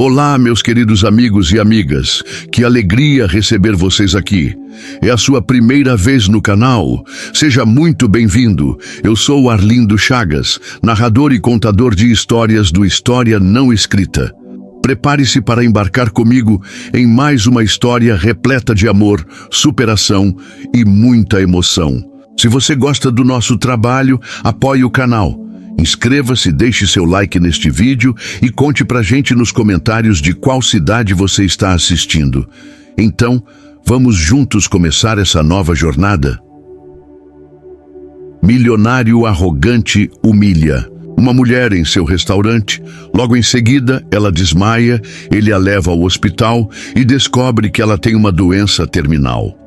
Olá, meus queridos amigos e amigas. Que alegria receber vocês aqui. É a sua primeira vez no canal? Seja muito bem-vindo. Eu sou o Arlindo Chagas, narrador e contador de histórias do História Não Escrita. Prepare-se para embarcar comigo em mais uma história repleta de amor, superação e muita emoção. Se você gosta do nosso trabalho, apoie o canal. Inscreva-se, deixe seu like neste vídeo e conte pra gente nos comentários de qual cidade você está assistindo. Então, vamos juntos começar essa nova jornada? Milionário arrogante humilha uma mulher em seu restaurante. Logo em seguida, ela desmaia, ele a leva ao hospital e descobre que ela tem uma doença terminal.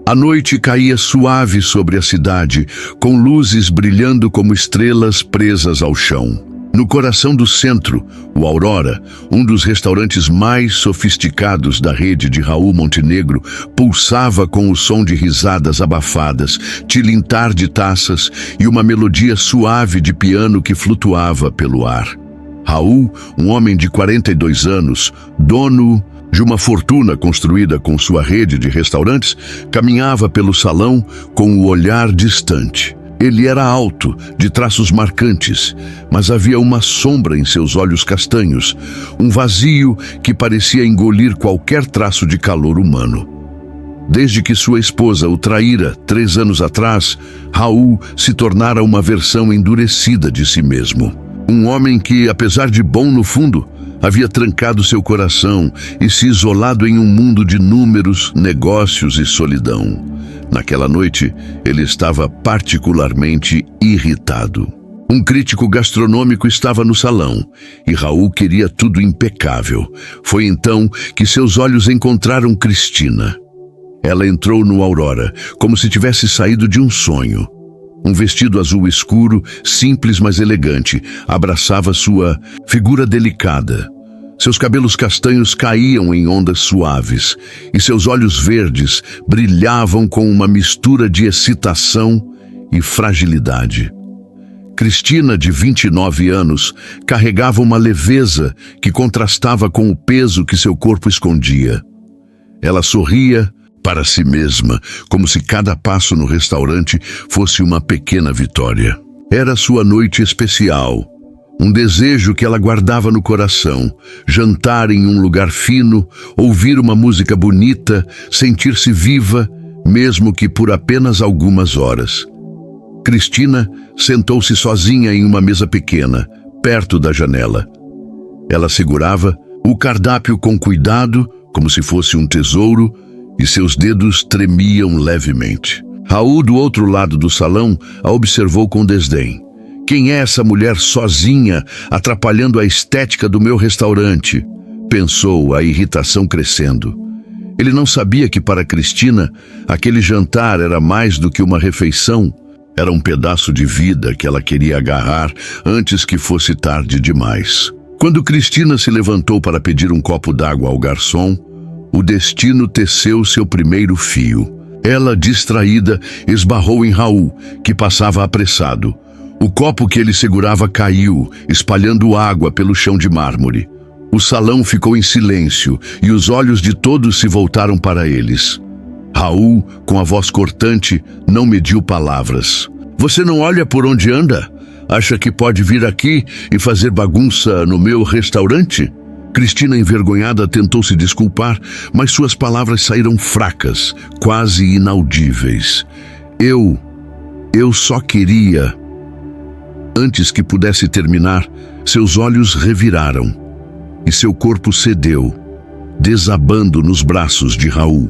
A noite caía suave sobre a cidade, com luzes brilhando como estrelas presas ao chão. No coração do centro, o Aurora, um dos restaurantes mais sofisticados da rede de Raul Montenegro, pulsava com o som de risadas abafadas, tilintar de taças e uma melodia suave de piano que flutuava pelo ar. Raul, um homem de 42 anos, dono de uma fortuna construída com sua rede de restaurantes, caminhava pelo salão com o olhar distante. Ele era alto, de traços marcantes, mas havia uma sombra em seus olhos castanhos, um vazio que parecia engolir qualquer traço de calor humano. Desde que sua esposa o traíra 3 anos atrás, Raul se tornara uma versão endurecida de si mesmo. Um homem que, apesar de bom no fundo, havia trancado seu coração e se isolado em um mundo de números, negócios e solidão. Naquela noite, ele estava particularmente irritado. Um crítico gastronômico estava no salão e Raul queria tudo impecável. Foi então que seus olhos encontraram Cristina. Ela entrou no Aurora, como se tivesse saído de um sonho. Um vestido azul escuro, simples mas elegante, abraçava sua figura delicada. Seus cabelos castanhos caíam em ondas suaves e seus olhos verdes brilhavam com uma mistura de excitação e fragilidade. Cristina, de 29 anos, carregava uma leveza que contrastava com o peso que seu corpo escondia. Ela sorria para si mesma, como se cada passo no restaurante fosse uma pequena vitória. Era sua noite especial, um desejo que ela guardava no coração: jantar em um lugar fino, ouvir uma música bonita, sentir-se viva, mesmo que por apenas algumas horas. Cristina sentou-se sozinha em uma mesa pequena, perto da janela. Ela segurava o cardápio com cuidado, como se fosse um tesouro, e seus dedos tremiam levemente. Raul, do outro lado do salão, a observou com desdém. Quem é essa mulher sozinha, atrapalhando a estética do meu restaurante? Pensou, a irritação crescendo. Ele não sabia que para Cristina, aquele jantar era mais do que uma refeição. Era um pedaço de vida que ela queria agarrar antes que fosse tarde demais. Quando Cristina se levantou para pedir um copo d'água ao garçom, o destino teceu seu primeiro fio. Ela, distraída, esbarrou em Raul, que passava apressado. O copo que ele segurava caiu, espalhando água pelo chão de mármore. O salão ficou em silêncio e os olhos de todos se voltaram para eles. Raul, com a voz cortante, não mediu palavras. Você não olha por onde anda? Acha que pode vir aqui e fazer bagunça no meu restaurante? Cristina, envergonhada, tentou se desculpar, mas suas palavras saíram fracas, quase inaudíveis. Eu só queria... Antes que pudesse terminar, seus olhos reviraram e seu corpo cedeu, desabando nos braços de Raul.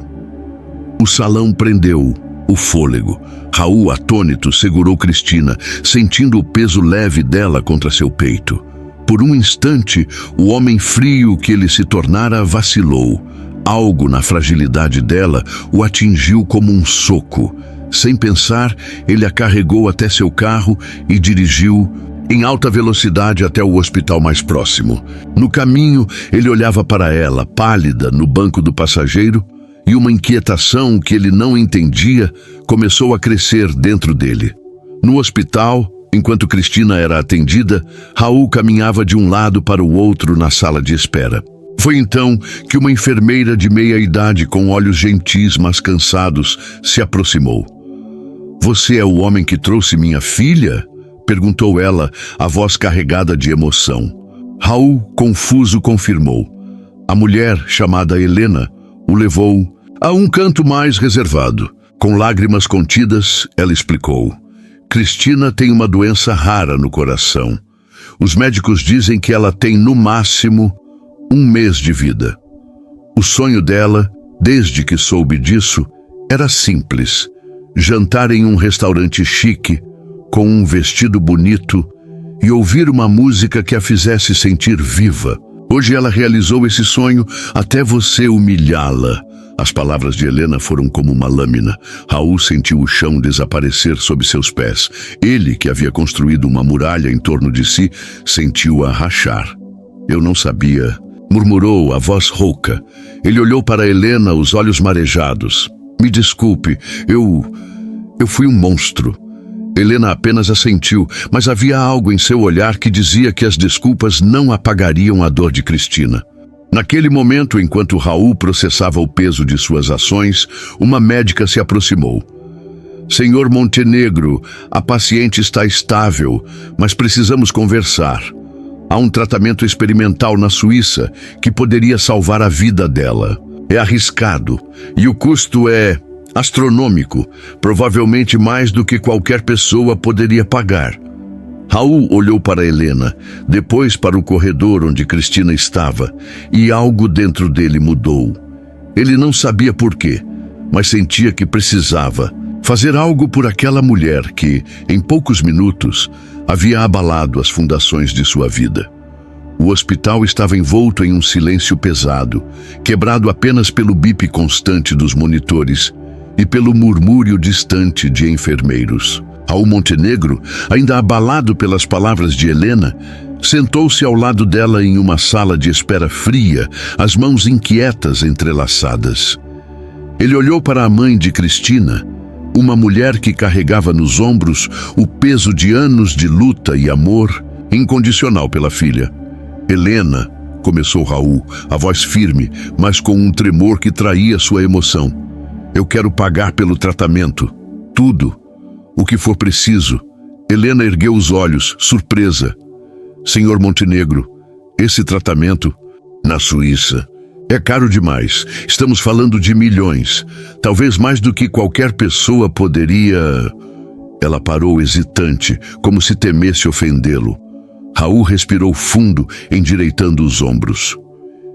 O salão prendeu o fôlego. Raul, atônito, segurou Cristina, sentindo o peso leve dela contra seu peito. Por um instante, o homem frio que ele se tornara vacilou. Algo na fragilidade dela o atingiu como um soco. Sem pensar, ele a carregou até seu carro e dirigiu em alta velocidade até o hospital mais próximo. No caminho, ele olhava para ela, pálida, no banco do passageiro, e uma inquietação que ele não entendia começou a crescer dentro dele. No hospital, Enquanto Cristina era atendida, Raul caminhava de um lado para o outro na sala de espera. Foi então que uma enfermeira de meia-idade, com olhos gentis, mas cansados, se aproximou. "Você é o homem que trouxe minha filha?" perguntou ela, a voz carregada de emoção. Raul, confuso, confirmou. A mulher, chamada Helena, o levou a um canto mais reservado. Com lágrimas contidas, ela explicou. Cristina tem uma doença rara no coração. Os médicos dizem que ela tem, no máximo, 1 mês de vida. O sonho dela, desde que soube disso, era simples: jantar em um restaurante chique, com um vestido bonito e ouvir uma música que a fizesse sentir viva. Hoje ela realizou esse sonho até você humilhá-la. As palavras de Helena foram como uma lâmina. Raul sentiu o chão desaparecer sob seus pés. Ele, que havia construído uma muralha em torno de si, sentiu-a rachar. "Eu não sabia", murmurou, a voz rouca. Ele olhou para Helena, os olhos marejados. "Me desculpe, eu fui um monstro." Helena apenas assentiu, mas havia algo em seu olhar que dizia que as desculpas não apagariam a dor de Cristina. Naquele momento, enquanto Raul processava o peso de suas ações, uma médica se aproximou. "Senhor Montenegro, a paciente está estável, mas precisamos conversar. Há um tratamento experimental na Suíça que poderia salvar a vida dela. É arriscado e o custo é astronômico, provavelmente mais do que qualquer pessoa poderia pagar." Raul olhou para Helena, depois para o corredor onde Cristina estava, e algo dentro dele mudou. Ele não sabia por quê, mas sentia que precisava fazer algo por aquela mulher que, em poucos minutos, havia abalado as fundações de sua vida. O hospital estava envolto em um silêncio pesado, quebrado apenas pelo bip constante dos monitores e pelo murmúrio distante de enfermeiros. Raul Montenegro, ainda abalado pelas palavras de Helena, sentou-se ao lado dela em uma sala de espera fria, as mãos inquietas entrelaçadas. Ele olhou para a mãe de Cristina, uma mulher que carregava nos ombros o peso de anos de luta e amor incondicional pela filha. "Helena", começou Raul, a voz firme, mas com um tremor que traía sua emoção. "Eu quero pagar pelo tratamento. Tudo. O que for preciso." Helena ergueu os olhos, surpresa. "Senhor Montenegro, esse tratamento na Suíça é caro demais. Estamos falando de milhões. Talvez mais do que qualquer pessoa poderia..." Ela parou hesitante, como se temesse ofendê-lo. Raul respirou fundo, endireitando os ombros.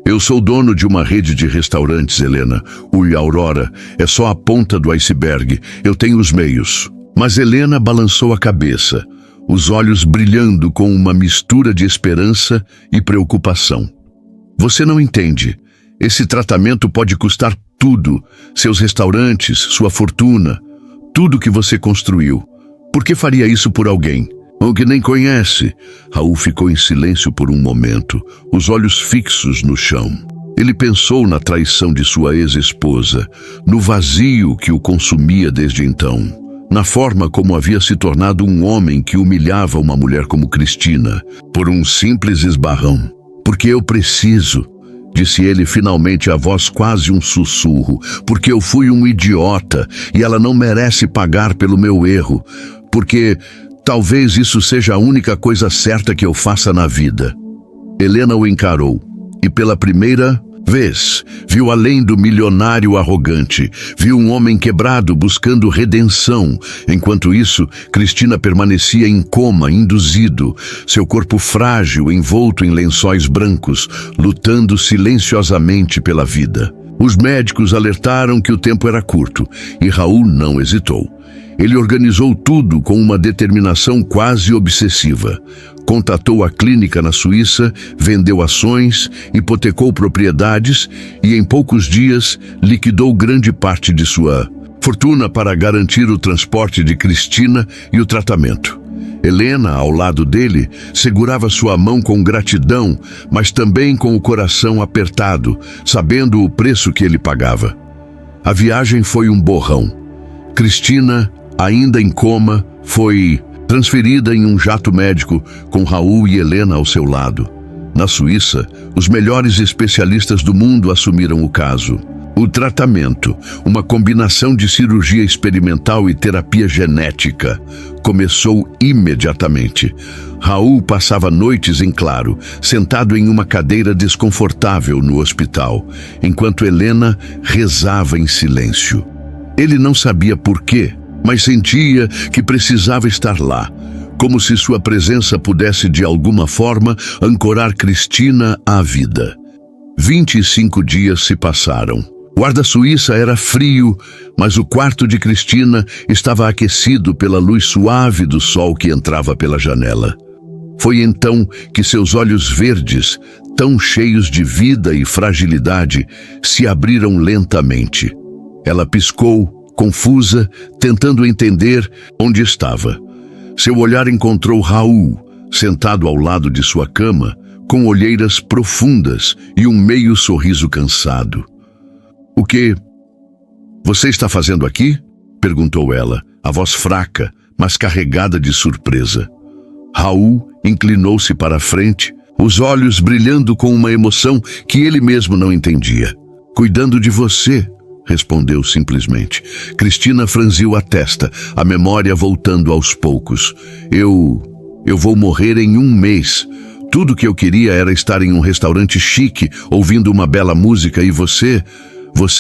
"Eu sou dono de uma rede de restaurantes, Helena. O Aurora é só a ponta do iceberg. Eu tenho os meios." Mas Helena balançou a cabeça, os olhos brilhando com uma mistura de esperança e preocupação. "Você não entende. Esse tratamento pode custar tudo. Seus restaurantes, sua fortuna, tudo que você construiu. Por que faria isso por alguém o que nem conhece?" Raul ficou em silêncio por um momento, os olhos fixos no chão. Ele pensou na traição de sua ex-esposa, no vazio que o consumia desde então, na forma como havia se tornado um homem que humilhava uma mulher como Cristina, por um simples esbarrão. "Porque eu preciso", disse ele finalmente, a voz quase um sussurro. "Porque eu fui um idiota e ela não merece pagar pelo meu erro. Porque talvez isso seja a única coisa certa que eu faça na vida." Helena o encarou e pela primeira vez viu além do milionário arrogante, viu um homem quebrado buscando redenção. Enquanto isso, Cristina permanecia em coma, induzido, seu corpo frágil envolto em lençóis brancos, lutando silenciosamente pela vida. Os médicos alertaram que o tempo era curto e Raul não hesitou. Ele organizou tudo com uma determinação quase obsessiva. Contatou a clínica na Suíça, vendeu ações, hipotecou propriedades e, em poucos dias, liquidou grande parte de sua fortuna para garantir o transporte de Cristina e o tratamento. Helena, ao lado dele, segurava sua mão com gratidão, mas também com o coração apertado, sabendo o preço que ele pagava. A viagem foi um borrão. Cristina, ainda em coma, foi transferida em um jato médico com Raul e Helena ao seu lado. Na Suíça, os melhores especialistas do mundo assumiram o caso. O tratamento, uma combinação de cirurgia experimental e terapia genética, começou imediatamente. Raul passava noites em claro, sentado em uma cadeira desconfortável no hospital, enquanto Helena rezava em silêncio. Ele não sabia por quê, mas sentia que precisava estar lá, como se sua presença pudesse de alguma forma ancorar Cristina à vida. 25 dias se passaram. O ar da Suíça era frio, mas o quarto de Cristina estava aquecido pela luz suave do sol que entrava pela janela. Foi então que seus olhos verdes, tão cheios de vida e fragilidade, se abriram lentamente. Ela piscou, confusa, tentando entender onde estava. Seu olhar encontrou Raul, sentado ao lado de sua cama, com olheiras profundas e um meio sorriso cansado. "O que você está fazendo aqui?" perguntou ela, a voz fraca, mas carregada de surpresa. Raul inclinou-se para a frente, os olhos brilhando com uma emoção que ele mesmo não entendia. "Cuidando de você", respondeu simplesmente. Cristina franziu a testa, a memória voltando aos poucos. Eu vou morrer em 1 mês. Tudo que eu queria era estar em um restaurante chique, ouvindo uma bela música, e você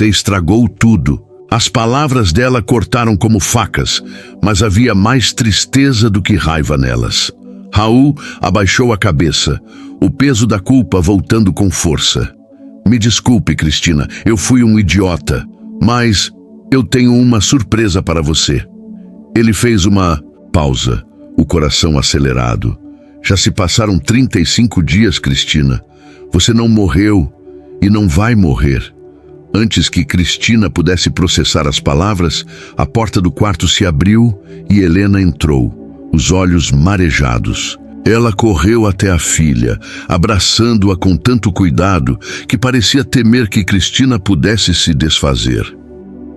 estragou tudo." As palavras dela cortaram como facas, mas havia mais tristeza do que raiva nelas. Raul abaixou a cabeça, o peso da culpa voltando com força. "Me desculpe, Cristina, eu fui um idiota, mas eu tenho uma surpresa para você." Ele fez uma pausa, o coração acelerado. "Já se passaram 35 dias, Cristina. Você não morreu e não vai morrer." Antes que Cristina pudesse processar as palavras, a porta do quarto se abriu e Helena entrou, os olhos marejados. Ela correu até a filha, abraçando-a com tanto cuidado que parecia temer que Cristina pudesse se desfazer.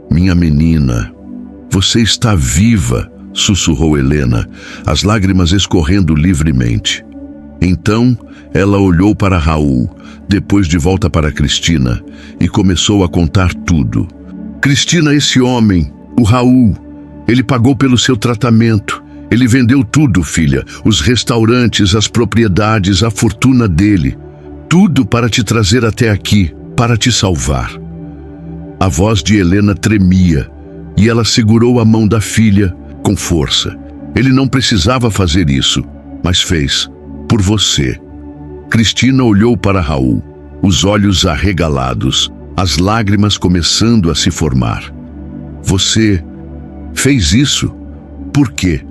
"Minha menina, você está viva", sussurrou Helena, as lágrimas escorrendo livremente. Então, ela olhou para Raul, depois de volta para Cristina, e começou a contar tudo. "Cristina, esse homem, o Raul, ele pagou pelo seu tratamento. Ele vendeu tudo, filha, os restaurantes, as propriedades, a fortuna dele. Tudo para te trazer até aqui, para te salvar." A voz de Helena tremia, e ela segurou a mão da filha com força. "Ele não precisava fazer isso, mas fez. Por você." Cristina olhou para Raul, os olhos arregalados, as lágrimas começando a se formar. "Você fez isso? Por quê?"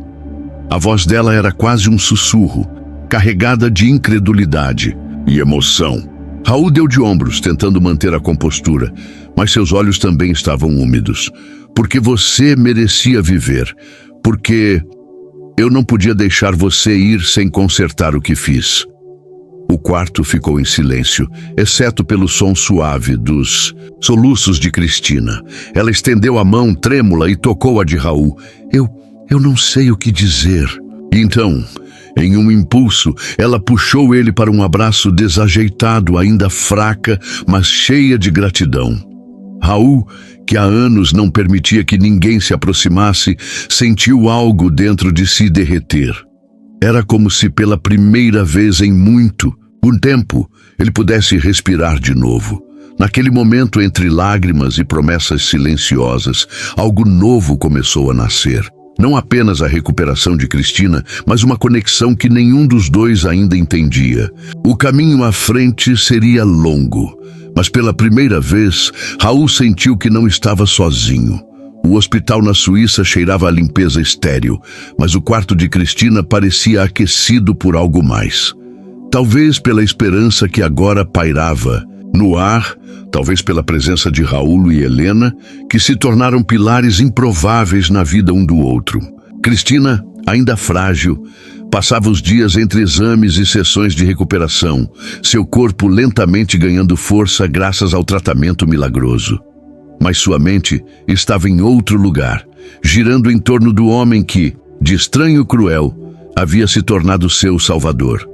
A voz dela era quase um sussurro, carregada de incredulidade e emoção. Raul deu de ombros, tentando manter a compostura, mas seus olhos também estavam úmidos. "Porque você merecia viver. Porque eu não podia deixar você ir sem consertar o que fiz." O quarto ficou em silêncio, exceto pelo som suave dos soluços de Cristina. Ela estendeu a mão trêmula e tocou a de Raul. Eu não sei o que dizer." Então, em um impulso, ela puxou ele para um abraço desajeitado, ainda fraca, mas cheia de gratidão. Raul, que há anos não permitia que ninguém se aproximasse, sentiu algo dentro de si derreter. Era como se pela primeira vez em muito tempo ele pudesse respirar de novo. Naquele momento, entre lágrimas e promessas silenciosas, algo novo começou a nascer. Não apenas a recuperação de Cristina, mas uma conexão que nenhum dos dois ainda entendia. O caminho à frente seria longo, mas pela primeira vez, Raul sentiu que não estava sozinho. O hospital na Suíça cheirava a limpeza estéril, mas o quarto de Cristina parecia aquecido por algo mais. Talvez pela esperança que agora pairava no ar, talvez pela presença de Raul e Helena, que se tornaram pilares improváveis na vida um do outro. Cristina, ainda frágil, passava os dias entre exames e sessões de recuperação, seu corpo lentamente ganhando força graças ao tratamento milagroso. Mas sua mente estava em outro lugar, girando em torno do homem que, de estranho cruel, havia se tornado seu salvador.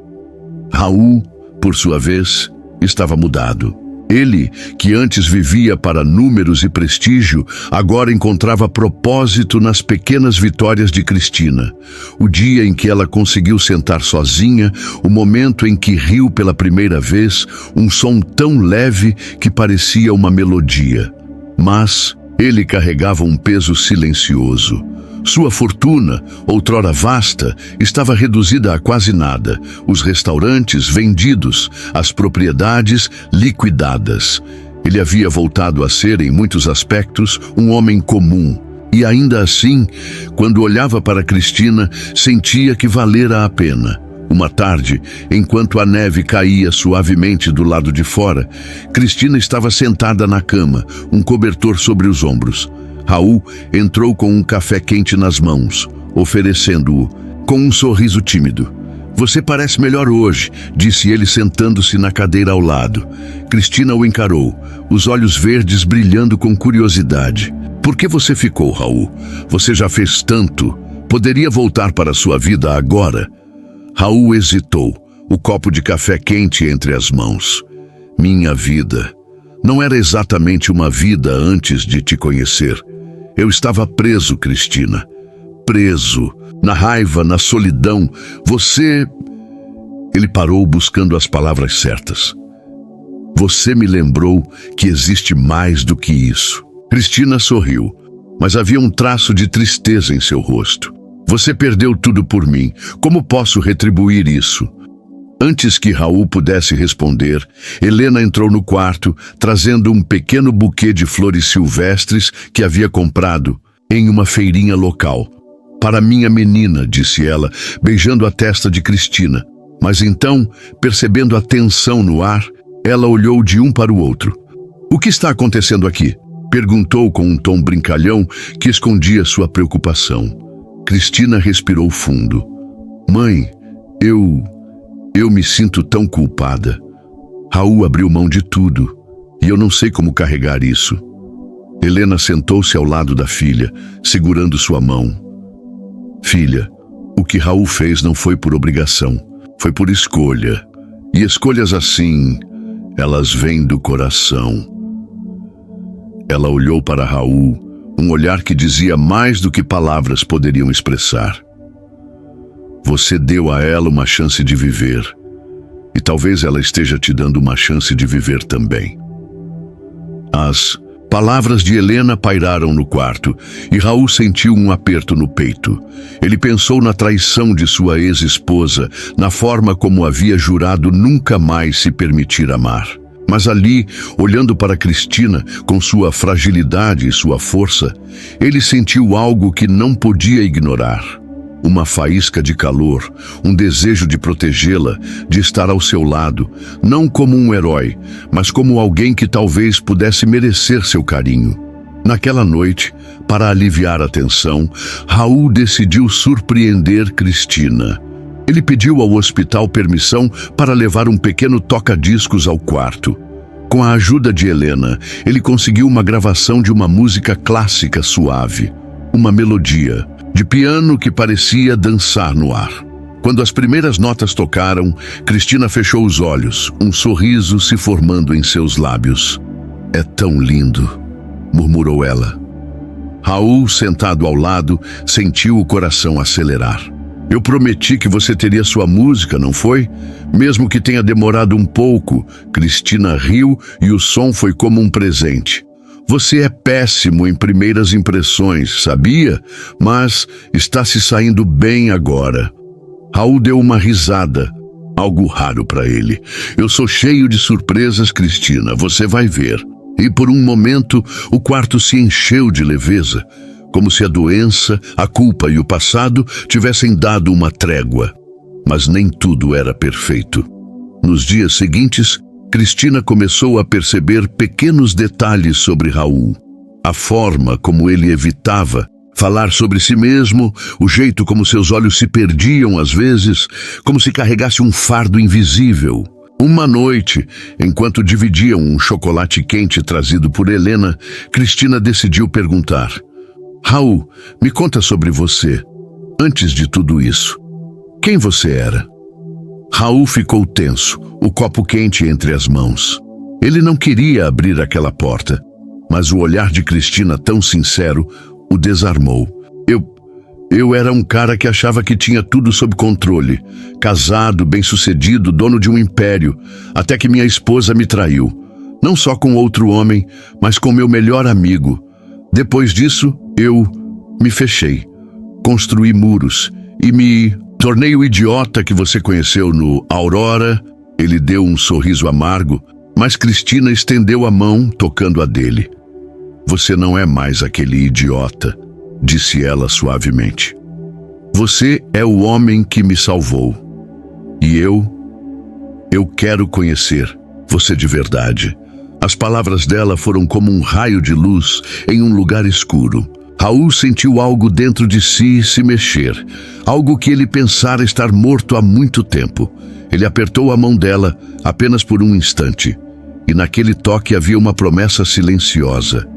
Raul, por sua vez, estava mudado. Ele, que antes vivia para números e prestígio, agora encontrava propósito nas pequenas vitórias de Cristina. O dia em que ela conseguiu sentar sozinha, o momento em que riu pela primeira vez, um som tão leve que parecia uma melodia. Mas ele carregava um peso silencioso. Sua fortuna, outrora vasta, estava reduzida a quase nada. Os restaurantes vendidos, as propriedades liquidadas. Ele havia voltado a ser, em muitos aspectos, um homem comum. E ainda assim, quando olhava para Cristina, sentia que valera a pena. Uma tarde, enquanto a neve caía suavemente do lado de fora, Cristina estava sentada na cama, um cobertor sobre os ombros. Raul entrou com um café quente nas mãos, oferecendo-o, com um sorriso tímido. "Você parece melhor hoje", disse ele sentando-se na cadeira ao lado. Cristina o encarou, os olhos verdes brilhando com curiosidade. "Por que você ficou, Raul? Você já fez tanto. Poderia voltar para sua vida agora?" Raul hesitou, o copo de café quente entre as mãos. "Minha vida não era exatamente uma vida antes de te conhecer. Eu estava preso, Cristina. Preso, na raiva, na solidão. Você..." Ele parou buscando as palavras certas. "Você me lembrou que existe mais do que isso." Cristina sorriu, mas havia um traço de tristeza em seu rosto. "Você perdeu tudo por mim. Como posso retribuir isso?" Antes que Raul pudesse responder, Helena entrou no quarto, trazendo um pequeno buquê de flores silvestres que havia comprado em uma feirinha local. "Para minha menina", disse ela, beijando a testa de Cristina. Mas então, percebendo a tensão no ar, ela olhou de um para o outro. "O que está acontecendo aqui?" perguntou com um tom brincalhão que escondia sua preocupação. Cristina respirou fundo. "Mãe, eu me sinto tão culpada. Raul abriu mão de tudo, e eu não sei como carregar isso." Helena sentou-se ao lado da filha, segurando sua mão. "Filha, o que Raul fez não foi por obrigação, foi por escolha. E escolhas assim, elas vêm do coração." Ela olhou para Raul, um olhar que dizia mais do que palavras poderiam expressar. "Você deu a ela uma chance de viver, e talvez ela esteja te dando uma chance de viver também." As palavras de Helena pairaram no quarto, e Raul sentiu um aperto no peito. Ele pensou na traição de sua ex-esposa, na forma como havia jurado nunca mais se permitir amar. Mas ali, olhando para Cristina, com sua fragilidade e sua força, ele sentiu algo que não podia ignorar. Uma faísca de calor, um desejo de protegê-la, de estar ao seu lado, não como um herói, mas como alguém que talvez pudesse merecer seu carinho. Naquela noite, para aliviar a tensão, Raul decidiu surpreender Cristina. Ele pediu ao hospital permissão para levar um pequeno toca-discos ao quarto. Com a ajuda de Helena, ele conseguiu uma gravação de uma música clássica suave, uma melodia de piano que parecia dançar no ar. Quando as primeiras notas tocaram, Cristina fechou os olhos, um sorriso se formando em seus lábios. "É tão lindo", murmurou ela. Raul, sentado ao lado, sentiu o coração acelerar. "Eu prometi que você teria sua música, não foi? Mesmo que tenha demorado um pouco." Cristina riu e o som foi como um presente. "Você é péssimo em primeiras impressões, sabia? Mas está se saindo bem agora." Raul deu uma risada, algo raro para ele. "Eu sou cheio de surpresas, Cristina, você vai ver." E por um momento, o quarto se encheu de leveza, como se a doença, a culpa e o passado tivessem dado uma trégua. Mas nem tudo era perfeito. Nos dias seguintes, Cristina começou a perceber pequenos detalhes sobre Raul. A forma como ele evitava falar sobre si mesmo, o jeito como seus olhos se perdiam às vezes, como se carregasse um fardo invisível. Uma noite, enquanto dividiam um chocolate quente trazido por Helena, Cristina decidiu perguntar: "Raul, me conta sobre você. Antes de tudo isso, quem você era? Raul ficou tenso, o copo quente entre as mãos. Ele não queria abrir aquela porta, mas o olhar de Cristina, tão sincero, o desarmou. Eu era um cara que achava que tinha tudo sob controle. Casado, bem-sucedido, dono de um império, até que minha esposa me traiu. Não só com outro homem, mas com meu melhor amigo. Depois disso, eu me fechei. Construí muros e me tornei o idiota que você conheceu no Aurora. Ele deu um sorriso amargo, mas Cristina estendeu a mão, tocando a dele. Você não é mais aquele idiota, disse ela suavemente. Você é o homem que me salvou. E eu quero conhecer você de verdade. As palavras dela foram como um raio de luz em um lugar escuro. Raul sentiu algo dentro de si se mexer, algo que ele pensara estar morto há muito tempo. Ele apertou a mão dela apenas por um instante, e naquele toque havia uma promessa silenciosa.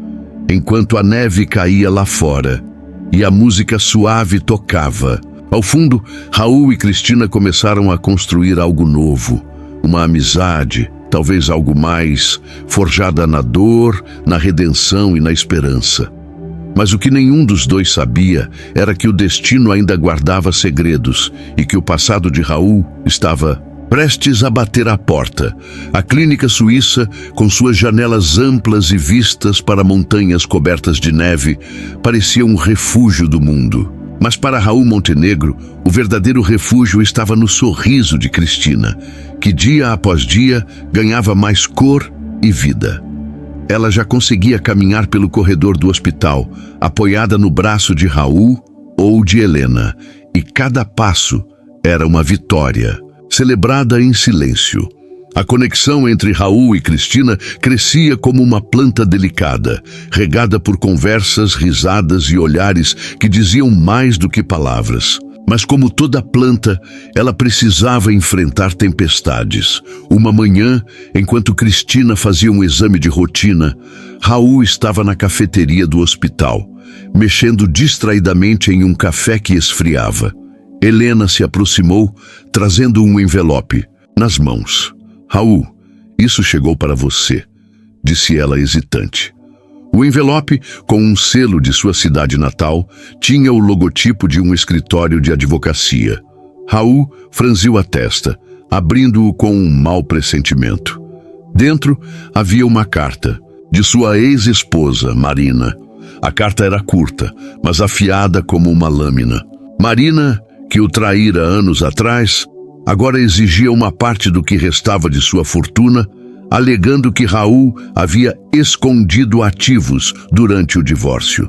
Enquanto a neve caía lá fora e a música suave tocava, ao fundo, Raul e Cristina começaram a construir algo novo, uma amizade, talvez algo mais, forjada na dor, na redenção e na esperança. Mas o que nenhum dos dois sabia era que o destino ainda guardava segredos e que o passado de Raul estava prestes a bater à porta. A clínica suíça, com suas janelas amplas e vistas para montanhas cobertas de neve, parecia um refúgio do mundo. Mas para Raul Montenegro, o verdadeiro refúgio estava no sorriso de Cristina, que dia após dia ganhava mais cor e vida. Ela já conseguia caminhar pelo corredor do hospital, apoiada no braço de Raul ou de Helena, e cada passo era uma vitória, celebrada em silêncio. A conexão entre Raul e Cristina crescia como uma planta delicada, regada por conversas, risadas e olhares que diziam mais do que palavras. Mas como toda planta, ela precisava enfrentar tempestades. Uma manhã, enquanto Cristina fazia um exame de rotina, Raul estava na cafeteria do hospital, mexendo distraidamente em um café que esfriava. Helena se aproximou, trazendo um envelope nas mãos. Raul, isso chegou para você, disse ela hesitante. O envelope, com um selo de sua cidade natal, tinha o logotipo de um escritório de advocacia. Raul franziu a testa, abrindo-o com um mau pressentimento. Dentro havia uma carta, de sua ex-esposa, Marina. A carta era curta, mas afiada como uma lâmina. Marina, que o traíra anos atrás, agora exigia uma parte do que restava de sua fortuna, alegando que Raul havia escondido ativos durante o divórcio.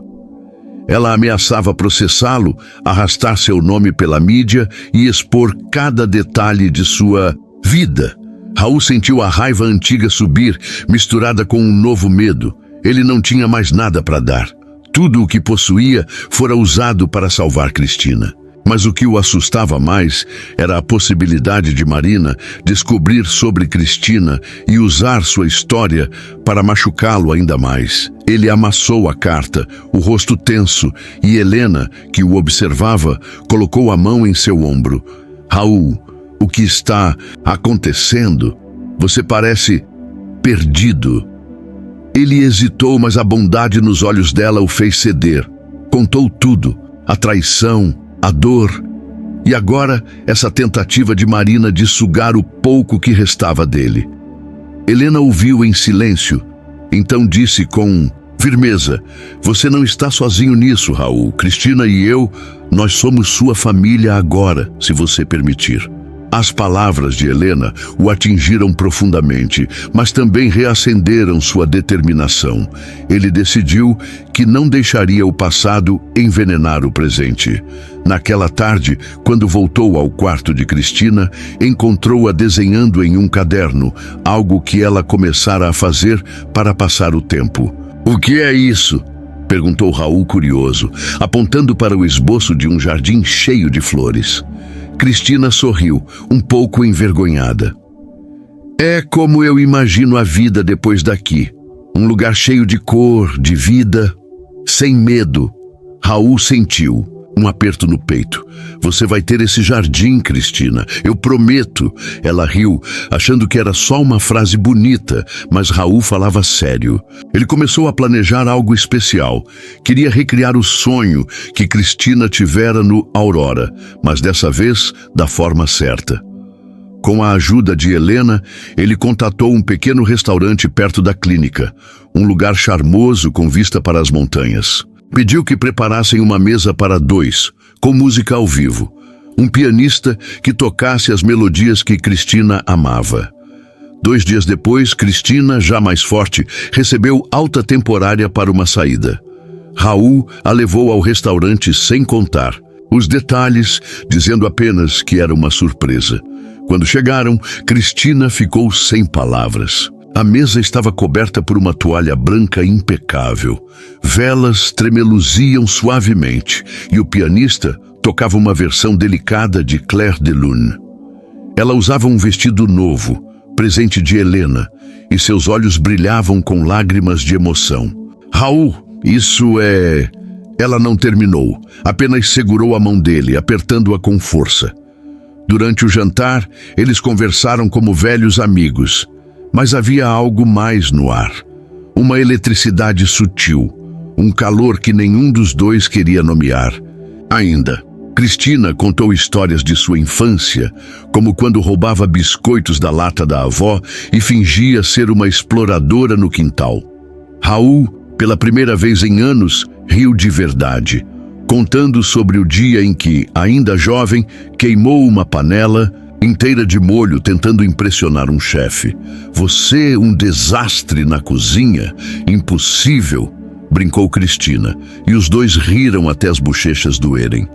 Ela ameaçava processá-lo, arrastar seu nome pela mídia e expor cada detalhe de sua vida. Raul sentiu a raiva antiga subir, misturada com um novo medo. Ele não tinha mais nada para dar. Tudo o que possuía fora usado para salvar Cristina. Mas o que o assustava mais era a possibilidade de Marina descobrir sobre Cristina e usar sua história para machucá-lo ainda mais. Ele amassou a carta, o rosto tenso, e Helena, que o observava, colocou a mão em seu ombro. Raul, o que está acontecendo? Você parece perdido. Ele hesitou, mas a bondade nos olhos dela o fez ceder. Contou tudo, a traição, a dor, e agora essa tentativa de Marina de sugar o pouco que restava dele. Helena ouviu em silêncio, então disse com firmeza: você não está sozinho nisso, Raul. Cristina e eu, nós somos sua família agora, se você permitir. As palavras de Helena o atingiram profundamente, mas também reacenderam sua determinação. Ele decidiu que não deixaria o passado envenenar o presente. Naquela tarde, quando voltou ao quarto de Cristina, encontrou-a desenhando em um caderno, algo que ela começara a fazer para passar o tempo. "O que é isso?", perguntou Raul curioso, apontando para o esboço de um jardim cheio de flores. Cristina sorriu, um pouco envergonhada. "É como eu imagino a vida depois daqui. Um lugar cheio de cor, de vida, sem medo." Raul sentiu. Um aperto no peito. Você vai ter esse jardim, Cristina. Eu prometo. Ela riu, achando que era só uma frase bonita, mas Raul falava sério. Ele começou a planejar algo especial. Queria recriar o sonho que Cristina tivera no Aurora, mas dessa vez da forma certa. Com a ajuda de Helena, ele contatou um pequeno restaurante perto da clínica, um lugar charmoso com vista para as montanhas. Pediu que preparassem uma mesa para 2, com música ao vivo. Um pianista que tocasse as melodias que Cristina amava. 2 dias depois, Cristina, já mais forte, recebeu alta temporária para uma saída. Raul a levou ao restaurante sem contar os detalhes, dizendo apenas que era uma surpresa. Quando chegaram, Cristina ficou sem palavras. A mesa estava coberta por uma toalha branca impecável. Velas tremeluziam suavemente e o pianista tocava uma versão delicada de Clair de Lune. Ela usava um vestido novo, presente de Helena, e seus olhos brilhavam com lágrimas de emoção. Raul, isso é... Ela não terminou, apenas segurou a mão dele, apertando-a com força. Durante o jantar, eles conversaram como velhos amigos. Mas havia algo mais no ar. Uma eletricidade sutil, um calor que nenhum dos dois queria nomear. Ainda, Cristina contou histórias de sua infância, como quando roubava biscoitos da lata da avó e fingia ser uma exploradora no quintal. Raul, pela primeira vez em anos, riu de verdade, contando sobre o dia em que, ainda jovem, queimou uma panela inteira de molho tentando impressionar um chefe. Você, um desastre na cozinha? Impossível, brincou Cristina, e os dois riram até as bochechas doerem.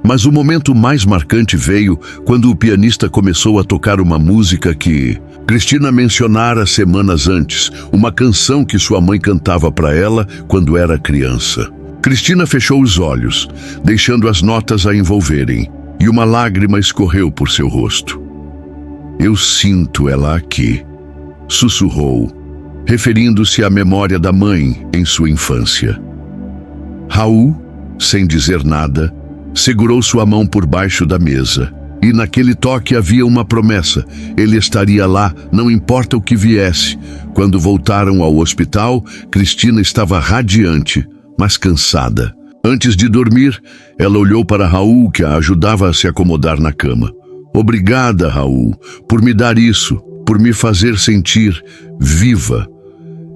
Mas o momento mais marcante veio quando o pianista começou a tocar uma música que Cristina mencionara semanas antes, uma canção que sua mãe cantava para ela quando era criança. Cristina fechou os olhos, deixando as notas a envolverem, e uma lágrima escorreu por seu rosto. Eu sinto ela aqui, sussurrou, referindo-se à memória da mãe em sua infância. Raul, sem dizer nada, segurou sua mão por baixo da mesa, e naquele toque havia uma promessa. Ele estaria lá, não importa o que viesse. Quando voltaram ao hospital, Cristina estava radiante, mas cansada. Antes de dormir, ela olhou para Raul, que a ajudava a se acomodar na cama. Obrigada, Raul, por me dar isso, por me fazer sentir viva.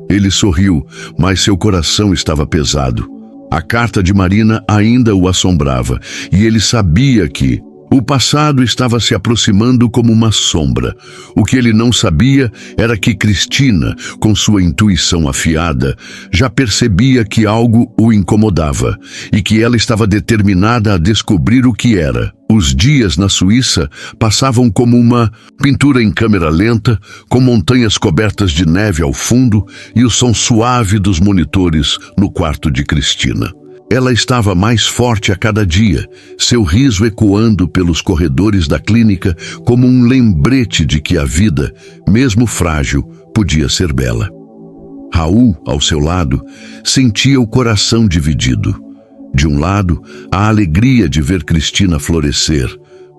Ele sorriu, mas seu coração estava pesado. A carta de Marina ainda o assombrava, e ele sabia que o passado estava se aproximando como uma sombra. O que ele não sabia era que Cristina, com sua intuição afiada, já percebia que algo o incomodava e que ela estava determinada a descobrir o que era. Os dias na Suíça passavam como uma pintura em câmera lenta, com montanhas cobertas de neve ao fundo e o som suave dos monitores no quarto de Cristina. Ela estava mais forte a cada dia, seu riso ecoando pelos corredores da clínica como um lembrete de que a vida, mesmo frágil, podia ser bela. Raul, ao seu lado, sentia o coração dividido. De um lado, a alegria de ver Cristina florescer.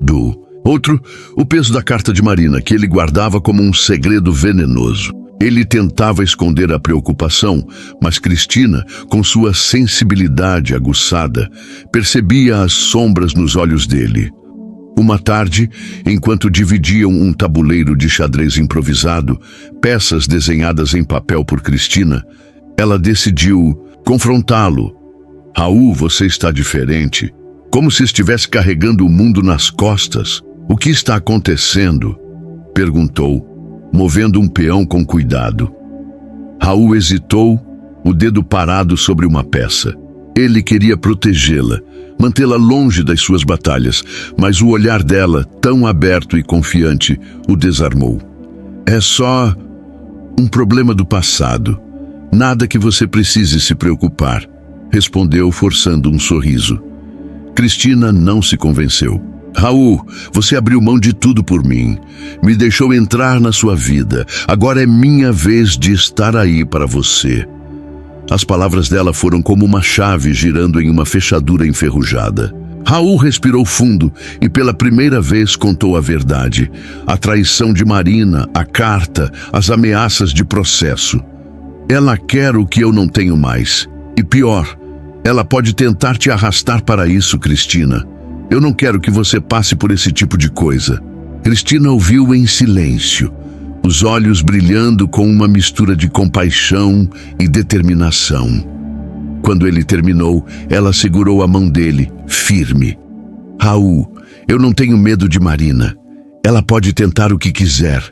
Do outro, o peso da carta de Marina, que ele guardava como um segredo venenoso. Ele tentava esconder a preocupação, mas Cristina, com sua sensibilidade aguçada, percebia as sombras nos olhos dele. Uma tarde, enquanto dividiam um tabuleiro de xadrez improvisado, peças desenhadas em papel por Cristina, ela decidiu confrontá-lo. Raul, você está diferente, como se estivesse carregando o mundo nas costas. O que está acontecendo? Perguntou, movendo um peão com cuidado. Raul hesitou, o dedo parado sobre uma peça. Ele queria protegê-la, mantê-la longe das suas batalhas, mas o olhar dela, tão aberto e confiante, o desarmou. É só um problema do passado. Nada que você precise se preocupar, respondeu, forçando um sorriso. Cristina não se convenceu. Raul, você abriu mão de tudo por mim. Me deixou entrar na sua vida. Agora é minha vez de estar aí para você. As palavras dela foram como uma chave girando em uma fechadura enferrujada. Raul respirou fundo e pela primeira vez contou a verdade. A traição de Marina, a carta, as ameaças de processo. Ela quer o que eu não tenho mais. E pior, ela pode tentar te arrastar para isso, Cristina. Eu não quero que você passe por esse tipo de coisa. Cristina ouviu em silêncio, os olhos brilhando com uma mistura de compaixão e determinação. Quando ele terminou, ela segurou a mão dele, firme. Raul, eu não tenho medo de Marina. Ela pode tentar o que quiser,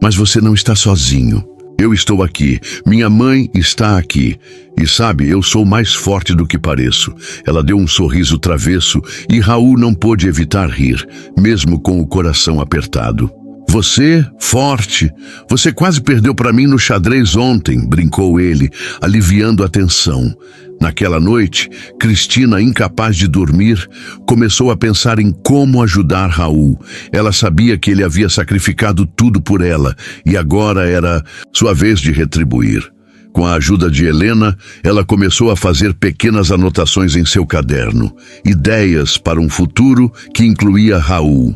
mas você não está sozinho. Eu estou aqui, minha mãe está aqui. E sabe, eu sou mais forte do que pareço. Ela deu um sorriso travesso e Raul não pôde evitar rir, mesmo com o coração apertado. Você, forte, você quase perdeu para mim no xadrez ontem, brincou ele, aliviando a tensão. Naquela noite, Cristina, incapaz de dormir, começou a pensar em como ajudar Raul. Ela sabia que ele havia sacrificado tudo por ela e agora era sua vez de retribuir. Com a ajuda de Helena, ela começou a fazer pequenas anotações em seu caderno, ideias para um futuro que incluía Raul.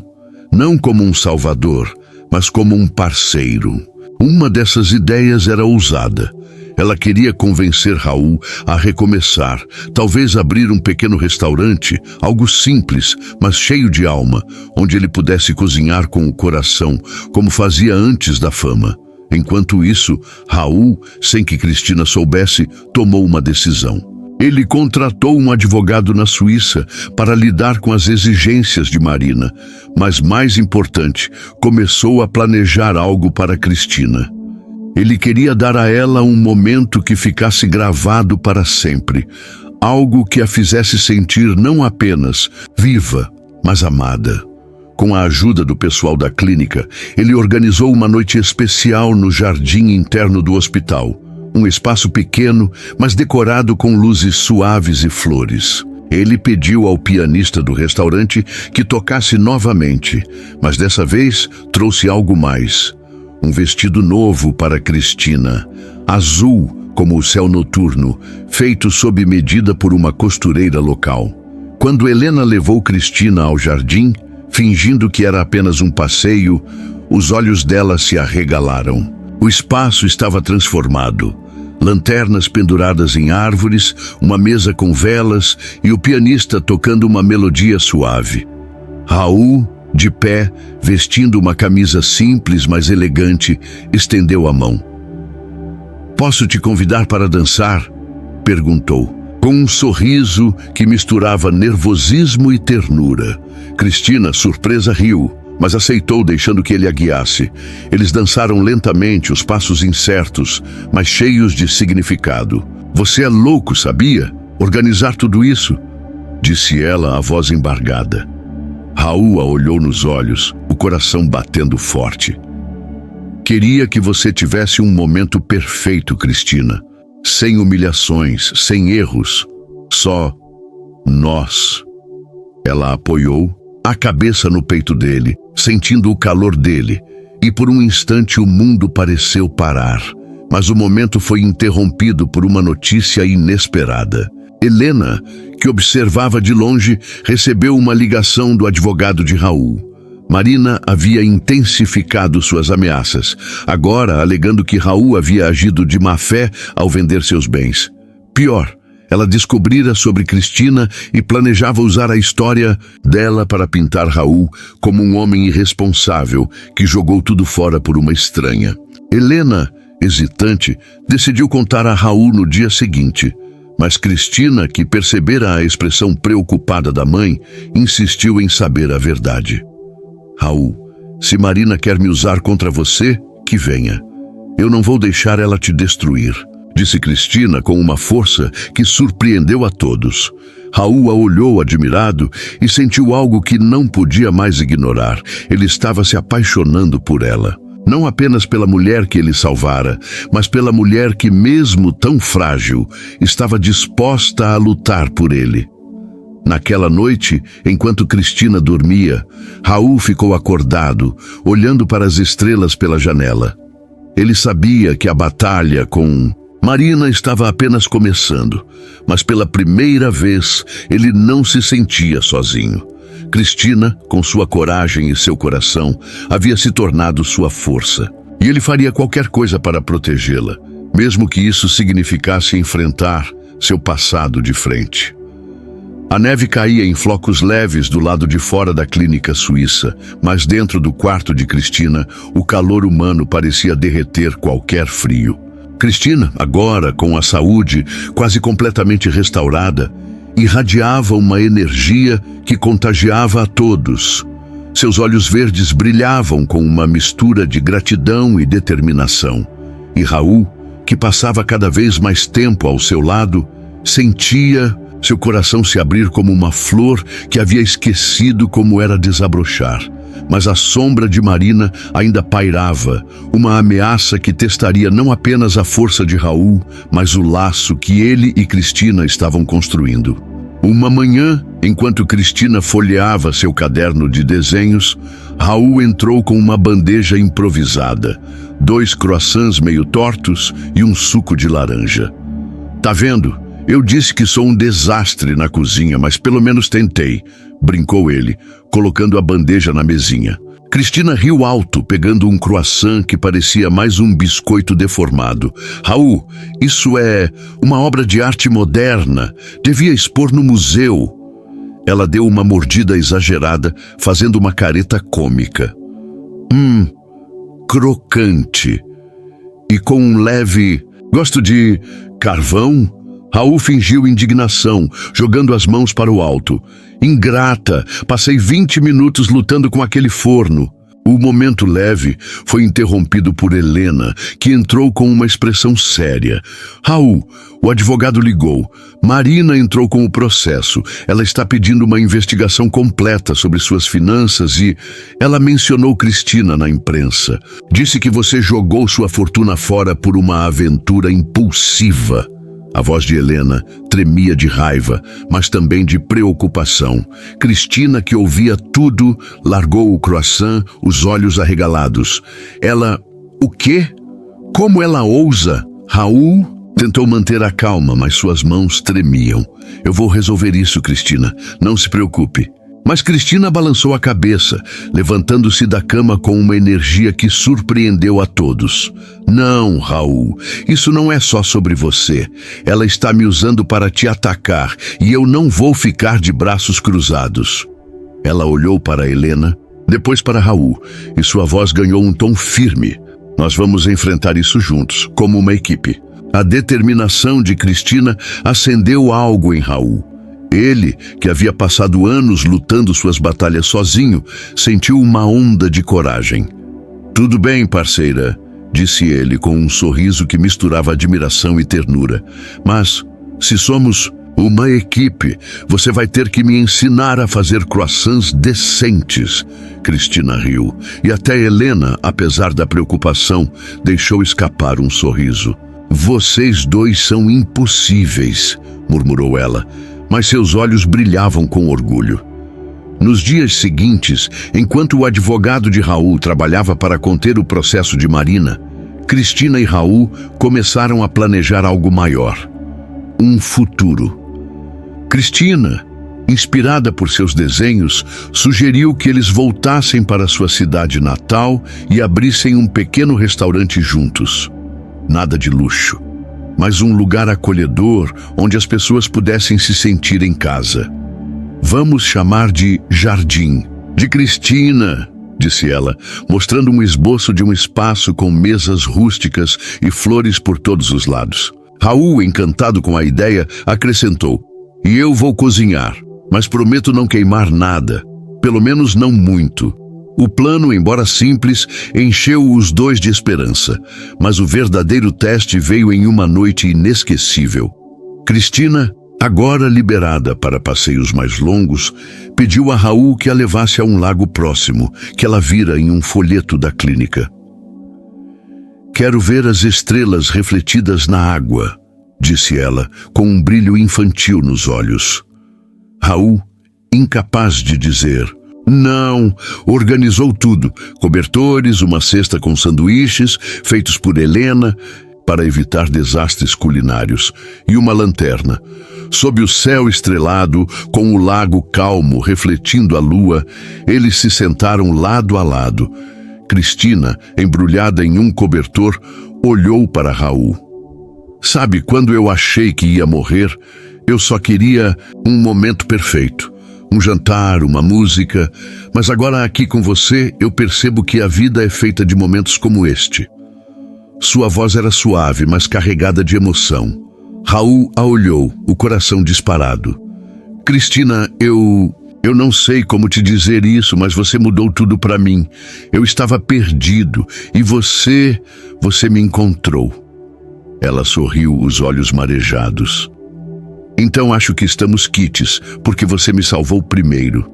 Não como um salvador, mas como um parceiro. Uma dessas ideias era ousada. Ela queria convencer Raul a recomeçar, talvez abrir um pequeno restaurante, algo simples, mas cheio de alma, onde ele pudesse cozinhar com o coração, como fazia antes da fama. Enquanto isso, Raul, sem que Cristina soubesse, tomou uma decisão. Ele contratou um advogado na Suíça para lidar com as exigências de Marina, mas mais importante, começou a planejar algo para Cristina. Ele queria dar a ela um momento que ficasse gravado para sempre, algo que a fizesse sentir não apenas viva, mas amada. Com a ajuda do pessoal da clínica, ele organizou uma noite especial no jardim interno do hospital. Um espaço pequeno, mas decorado com luzes suaves e flores. Ele pediu ao pianista do restaurante que tocasse novamente, mas dessa vez trouxe algo mais. Um vestido novo para Cristina, azul como o céu noturno, feito sob medida por uma costureira local. Quando Helena levou Cristina ao jardim, fingindo que era apenas um passeio, os olhos dela se arregalaram. O espaço estava transformado. Lanternas penduradas em árvores, uma mesa com velas e o pianista tocando uma melodia suave. Raul, de pé, vestindo uma camisa simples, mas elegante, estendeu a mão. "Posso te convidar para dançar?" perguntou, com um sorriso que misturava nervosismo e ternura. Cristina, surpresa, riu, mas aceitou, deixando que ele a guiasse. Eles dançaram lentamente, os passos incertos, mas cheios de significado. "Você é louco, sabia? Organizar tudo isso?" disse ela, a voz embargada. Raul a olhou nos olhos, o coração batendo forte. "Queria que você tivesse um momento perfeito, Cristina. Sem humilhações, sem erros. Só nós." Ela apoiou a cabeça no peito dele, sentindo o calor dele, e por um instante o mundo pareceu parar. Mas o momento foi interrompido por uma notícia inesperada. Helena, que observava de longe, recebeu uma ligação do advogado de Raul. Marina havia intensificado suas ameaças, agora alegando que Raul havia agido de má fé ao vender seus bens. Pior, ela descobrira sobre Cristina e planejava usar a história dela para pintar Raul como um homem irresponsável que jogou tudo fora por uma estranha. Helena, hesitante, decidiu contar a Raul no dia seguinte, mas Cristina, que percebera a expressão preocupada da mãe, insistiu em saber a verdade. "Raul, se Marina quer me usar contra você, que venha. Eu não vou deixar ela te destruir", disse Cristina com uma força que surpreendeu a todos. Raul a olhou admirado e sentiu algo que não podia mais ignorar. Ele estava se apaixonando por ela. Não apenas pela mulher que ele salvara, mas pela mulher que, mesmo tão frágil, estava disposta a lutar por ele. Naquela noite, enquanto Cristina dormia, Raul ficou acordado, olhando para as estrelas pela janela. Ele sabia que a batalha com Marina estava apenas começando, mas pela primeira vez ele não se sentia sozinho. Cristina, com sua coragem e seu coração, havia se tornado sua força. E ele faria qualquer coisa para protegê-la, mesmo que isso significasse enfrentar seu passado de frente. A neve caía em flocos leves do lado de fora da clínica suíça, mas dentro do quarto de Cristina, o calor humano parecia derreter qualquer frio. Cristina, agora com a saúde quase completamente restaurada, irradiava uma energia que contagiava a todos. Seus olhos verdes brilhavam com uma mistura de gratidão e determinação. E Raul, que passava cada vez mais tempo ao seu lado, sentia seu coração se abrir como uma flor que havia esquecido como era desabrochar. Mas a sombra de Marina ainda pairava, uma ameaça que testaria não apenas a força de Raul, mas o laço que ele e Cristina estavam construindo. Uma manhã, enquanto Cristina folheava seu caderno de desenhos, Raul entrou com uma bandeja improvisada, 2 croissants meio tortos e um suco de laranja. "Tá vendo? Eu disse que sou um desastre na cozinha, mas pelo menos tentei", brincou ele, colocando a bandeja na mesinha. Cristina riu alto, pegando um croissant que parecia mais um biscoito deformado. "Raul, isso é uma obra de arte moderna. Devia expor no museu." Ela deu uma mordida exagerada, fazendo uma careta cômica. Crocante. E com um leve... "Gosto de carvão?" Raul fingiu indignação, jogando as mãos para o alto. "Ingrata, passei 20 minutos lutando com aquele forno." O momento leve foi interrompido por Helena, que entrou com uma expressão séria. "Raul, o advogado ligou. Marina entrou com o processo. Ela está pedindo uma investigação completa sobre suas finanças e ela mencionou Cristina na imprensa. Disse que você jogou sua fortuna fora por uma aventura impulsiva." A voz de Helena tremia de raiva, mas também de preocupação. Cristina, que ouvia tudo, largou o croissant, os olhos arregalados. "Ela... o quê? Como ela ousa?" Raul tentou manter a calma, mas suas mãos tremiam. "Eu vou resolver isso, Cristina. Não se preocupe." Mas Cristina balançou a cabeça, levantando-se da cama com uma energia que surpreendeu a todos. "Não, Raul, isso não é só sobre você. Ela está me usando para te atacar e eu não vou ficar de braços cruzados." Ela olhou para Helena, depois para Raul, e sua voz ganhou um tom firme. "Nós vamos enfrentar isso juntos, como uma equipe." A determinação de Cristina acendeu algo em Raul. Ele, que havia passado anos lutando suas batalhas sozinho, sentiu uma onda de coragem. "Tudo bem, parceira", disse ele com um sorriso que misturava admiração e ternura. "Mas, se somos uma equipe, você vai ter que me ensinar a fazer croissants decentes." Cristina riu, e até Helena, apesar da preocupação, deixou escapar um sorriso. "Vocês dois são impossíveis", murmurou ela, mas seus olhos brilhavam com orgulho. Nos dias seguintes, enquanto o advogado de Raul trabalhava para conter o processo de Marina, Cristina e Raul começaram a planejar algo maior. Um futuro. Cristina, inspirada por seus desenhos, sugeriu que eles voltassem para sua cidade natal e abrissem um pequeno restaurante juntos. Nada de luxo, mas um lugar acolhedor onde as pessoas pudessem se sentir em casa. "Vamos chamar de Jardim de Cristina", disse ela, mostrando um esboço de um espaço com mesas rústicas e flores por todos os lados. Raul, encantado com a ideia, acrescentou: "E eu vou cozinhar, mas prometo não queimar nada, pelo menos não muito." O plano, embora simples, encheu os dois de esperança, mas o verdadeiro teste veio em uma noite inesquecível. Cristina, agora liberada para passeios mais longos, pediu a Raul que a levasse a um lago próximo, que ela vira em um folheto da clínica. "Quero ver as estrelas refletidas na água", disse ela, com um brilho infantil nos olhos. Raul, incapaz de dizer não, organizou tudo: cobertores, uma cesta com sanduíches feitos por Helena. para evitar desastres culinários, e uma lanterna. Sob o céu estrelado, com o lago calmo refletindo a lua, eles se sentaram lado a lado. Cristina, embrulhada em um cobertor, olhou para Raul. Sabe, quando eu achei que ia morrer, eu só queria um momento perfeito. Um jantar, uma música, mas agora aqui com você eu percebo que a vida é feita de momentos como este. Sua voz era suave, mas carregada de emoção. Raul a olhou, o coração disparado. Cristina, eu não sei como te dizer isso, mas você mudou tudo para mim. Eu estava perdido e você me encontrou. Ela sorriu, os olhos marejados. Então acho que estamos quites, porque você me salvou primeiro.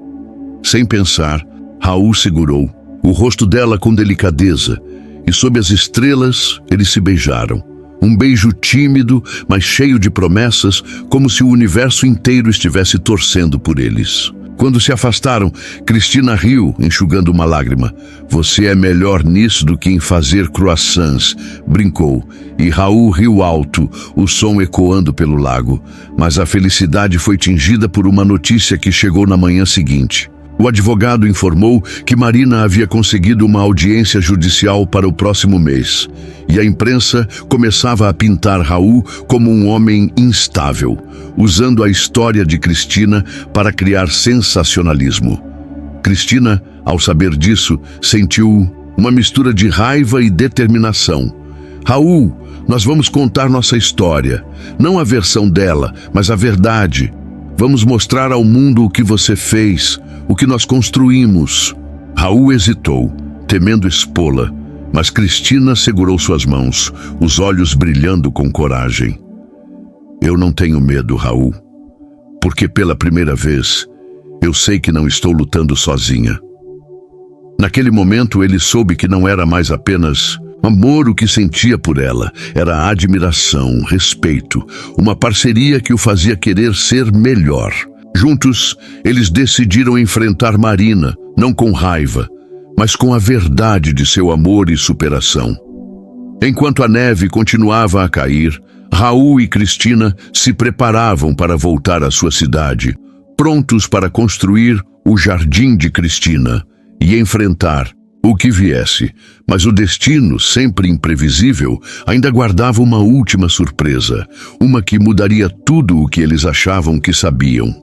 Sem pensar, Raul segurou o rosto dela com delicadeza, e sob as estrelas eles se beijaram. Um beijo tímido, mas cheio de promessas, como se o universo inteiro estivesse torcendo por eles. Quando se afastaram, Cristina riu, enxugando uma lágrima. Você é melhor nisso do que em fazer croissants, brincou. E Raul riu alto, o som ecoando pelo lago. Mas a felicidade foi tingida por uma notícia que chegou na manhã seguinte. O advogado informou que Marina havia conseguido uma audiência judicial para o próximo mês. E a imprensa começava a pintar Raul como um homem instável, usando a história de Cristina para criar sensacionalismo. Cristina, ao saber disso, sentiu uma mistura de raiva e determinação. Raul, nós vamos contar nossa história, não a versão dela, mas a verdade. Vamos mostrar ao mundo o que você fez, o que nós construímos. Raul hesitou, temendo expô-la, mas Cristina segurou suas mãos, os olhos brilhando com coragem. Eu não tenho medo, Raul, porque pela primeira vez eu sei que não estou lutando sozinha. Naquele momento ele soube que não era mais apenas amor o que sentia por ela, era admiração, respeito, uma parceria que o fazia querer ser melhor. Juntos, eles decidiram enfrentar Marina, não com raiva, mas com a verdade de seu amor e superação. Enquanto a neve continuava a cair, Raul e Cristina se preparavam para voltar à sua cidade, prontos para construir o Jardim de Cristina e enfrentar o que viesse. Mas o destino, sempre imprevisível, ainda guardava uma última surpresa, uma que mudaria tudo o que eles achavam que sabiam.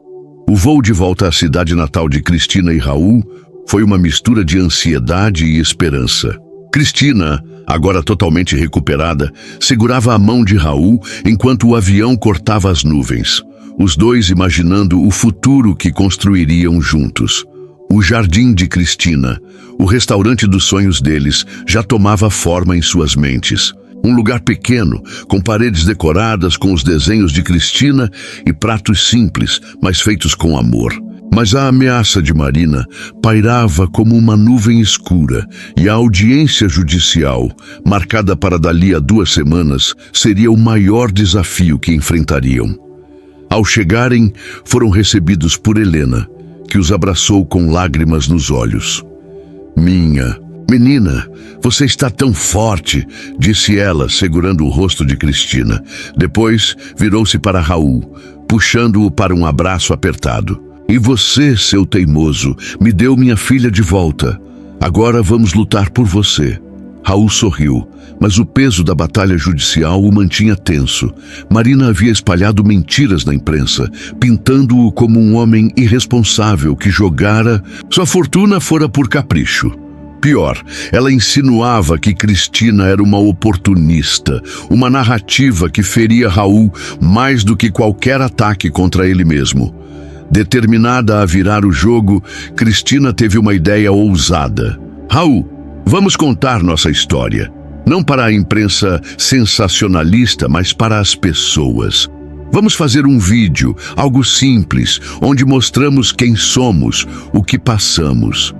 O voo de volta à cidade natal de Cristina e Raul foi uma mistura de ansiedade e esperança. Cristina, agora totalmente recuperada, segurava a mão de Raul enquanto o avião cortava as nuvens, os dois imaginando o futuro que construiriam juntos. O Jardim de Cristina, o restaurante dos sonhos deles, já tomava forma em suas mentes. Um lugar pequeno, com paredes decoradas com os desenhos de Cristina e pratos simples, mas feitos com amor. Mas a ameaça de Marina pairava como uma nuvem escura, e a audiência judicial, marcada para dali a 2 semanas, seria o maior desafio que enfrentariam. Ao chegarem, foram recebidos por Helena, que os abraçou com lágrimas nos olhos. Minha menina, você está tão forte, disse ela, segurando o rosto de Cristina. Depois, virou-se para Raul, puxando-o para um abraço apertado. E você, seu teimoso, me deu minha filha de volta. Agora vamos lutar por você. Raul sorriu, mas o peso da batalha judicial o mantinha tenso. Marina havia espalhado mentiras na imprensa, pintando-o como um homem irresponsável que jogara sua fortuna fora por capricho. Pior, ela insinuava que Cristina era uma oportunista, uma narrativa que feria Raul mais do que qualquer ataque contra ele mesmo. Determinada a virar o jogo, Cristina teve uma ideia ousada. Raul, vamos contar nossa história. Não para a imprensa sensacionalista, mas para as pessoas. Vamos fazer um vídeo, algo simples, onde mostramos quem somos, o que passamos.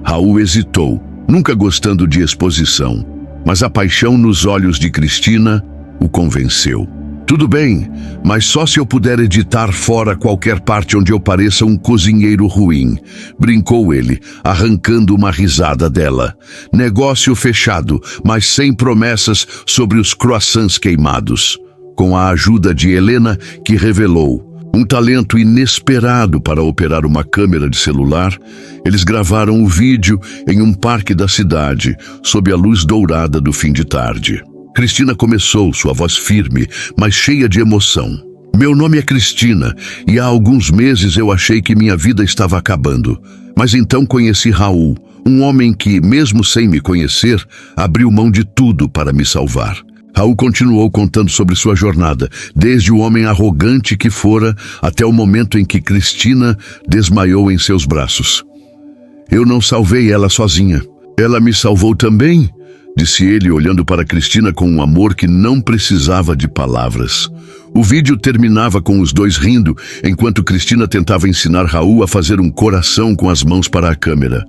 Raul hesitou, nunca gostando de exposição, mas a paixão nos olhos de Cristina o convenceu. Tudo bem, mas só se eu puder editar fora qualquer parte onde eu pareça um cozinheiro ruim, brincou ele, arrancando uma risada dela. Negócio fechado, mas sem promessas sobre os croissants queimados. Com a ajuda de Helena, que revelou um talento inesperado para operar uma câmera de celular, eles gravaram o vídeo em um parque da cidade, sob a luz dourada do fim de tarde. Cristina começou, sua voz firme, mas cheia de emoção. Meu nome é Cristina, e há alguns meses eu achei que minha vida estava acabando. Mas então conheci Raul, um homem que, mesmo sem me conhecer, abriu mão de tudo para me salvar. Raul continuou contando sobre sua jornada, desde o homem arrogante que fora até o momento em que Cristina desmaiou em seus braços. Eu não salvei ela sozinha. Ela me salvou também, disse ele, olhando para Cristina com um amor que não precisava de palavras. O vídeo terminava com os dois rindo, enquanto Cristina tentava ensinar Raul a fazer um coração com as mãos para a câmera.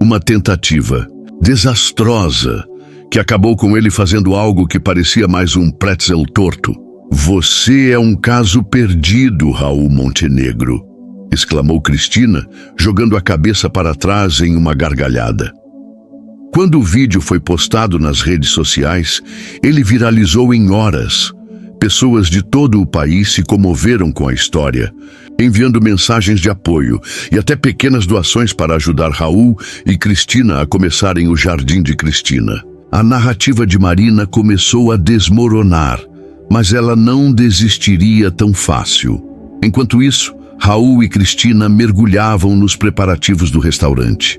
Uma tentativa desastrosa, que acabou com ele fazendo algo que parecia mais um pretzel torto. Você é um caso perdido, Raul Montenegro, exclamou Cristina, jogando a cabeça para trás em uma gargalhada. Quando o vídeo foi postado nas redes sociais, ele viralizou em horas. Pessoas de todo o país se comoveram com a história, enviando mensagens de apoio e até pequenas doações para ajudar Raul e Cristina a começarem o Jardim de Cristina. A narrativa de Marina começou a desmoronar, mas ela não desistiria tão fácil. Enquanto isso, Raul e Cristina mergulhavam nos preparativos do restaurante.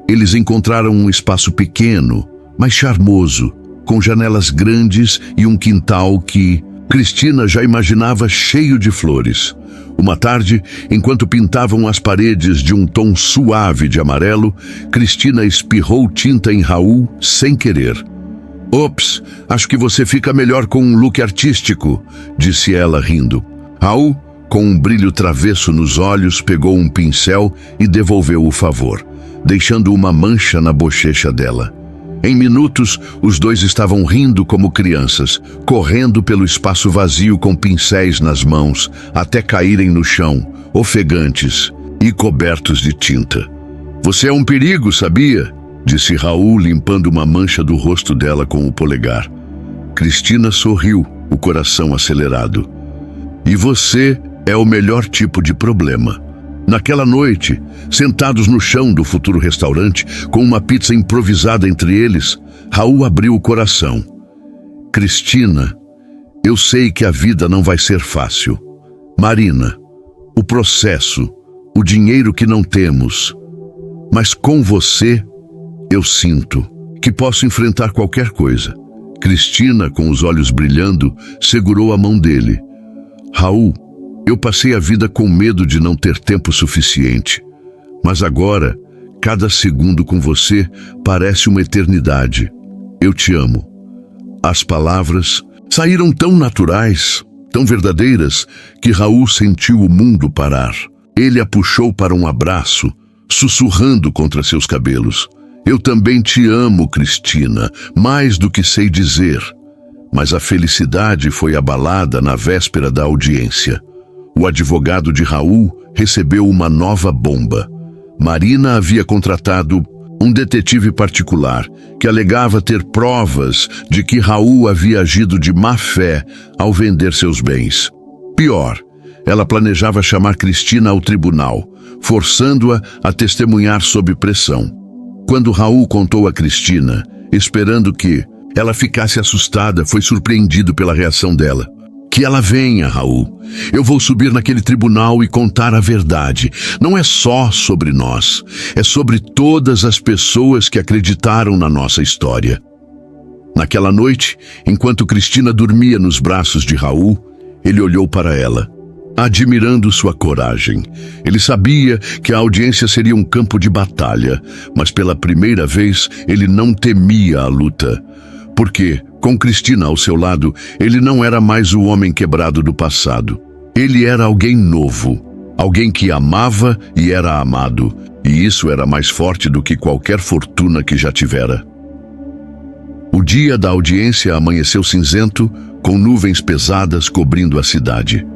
Eles encontraram um espaço pequeno, mas charmoso, com janelas grandes e um quintal que Cristina já imaginava cheio de flores. Uma tarde, enquanto pintavam as paredes de um tom suave de amarelo, Cristina espirrou tinta em Raul sem querer. Ops, acho que você fica melhor com um look artístico, disse ela rindo. Raul, com um brilho travesso nos olhos, pegou um pincel e devolveu o favor, deixando uma mancha na bochecha dela. Em minutos, os dois estavam rindo como crianças, correndo pelo espaço vazio com pincéis nas mãos, até caírem no chão, ofegantes e cobertos de tinta. Você é um perigo, sabia? Disse Raul, limpando uma mancha do rosto dela com o polegar. Cristina sorriu, o coração acelerado. E você é o melhor tipo de problema. Naquela noite, sentados no chão do futuro restaurante, com uma pizza improvisada entre eles, Raul abriu o coração. Cristina, eu sei que a vida não vai ser fácil. Marina, o processo, o dinheiro que não temos. Mas com você, eu sinto que posso enfrentar qualquer coisa. Cristina, com os olhos brilhando, segurou a mão dele. Raul, eu passei a vida com medo de não ter tempo suficiente. Mas agora, cada segundo com você parece uma eternidade. Eu te amo. As palavras saíram tão naturais, tão verdadeiras, que Raul sentiu o mundo parar. Ele a puxou para um abraço, sussurrando contra seus cabelos. Eu também te amo, Cristina, mais do que sei dizer. Mas a felicidade foi abalada na véspera da audiência. O advogado de Raul recebeu uma nova bomba. Marina havia contratado um detetive particular que alegava ter provas de que Raul havia agido de má fé ao vender seus bens. Pior, ela planejava chamar Cristina ao tribunal, forçando-a a testemunhar sob pressão. Quando Raul contou a Cristina, esperando que ela ficasse assustada, foi surpreendido pela reação dela. Que ela venha, Raul. Eu vou subir naquele tribunal e contar a verdade. Não é só sobre nós, é sobre todas as pessoas que acreditaram na nossa história. Naquela noite, enquanto Cristina dormia nos braços de Raul, ele olhou para ela, admirando sua coragem. Ele sabia que a audiência seria um campo de batalha, mas pela primeira vez ele não temia a luta. Porque, com Cristina ao seu lado, ele não era mais o homem quebrado do passado. Ele era alguém novo, alguém que amava e era amado, e isso era mais forte do que qualquer fortuna que já tivera. O dia da audiência amanheceu cinzento, com nuvens pesadas cobrindo a cidade.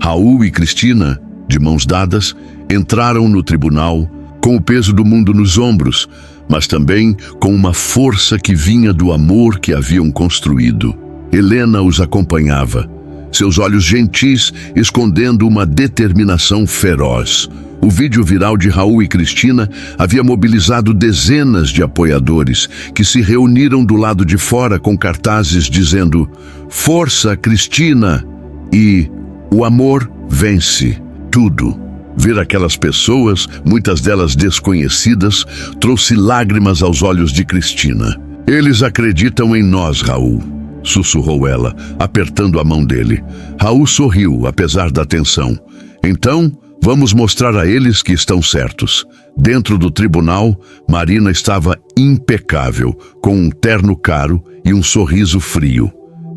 Raul e Cristina, de mãos dadas, entraram no tribunal com o peso do mundo nos ombros, mas também com uma força que vinha do amor que haviam construído. Helena os acompanhava, seus olhos gentis escondendo uma determinação feroz. O vídeo viral de Raul e Cristina havia mobilizado dezenas de apoiadores que se reuniram do lado de fora com cartazes dizendo "Força, Cristina!" e "O amor vence tudo." Ver aquelas pessoas, muitas delas desconhecidas, trouxe lágrimas aos olhos de Cristina. "Eles acreditam em nós, Raul", sussurrou ela, apertando a mão dele. Raul sorriu, apesar da tensão. "Então, vamos mostrar a eles que estão certos." Dentro do tribunal, Marina estava impecável, com um terno caro e um sorriso frio.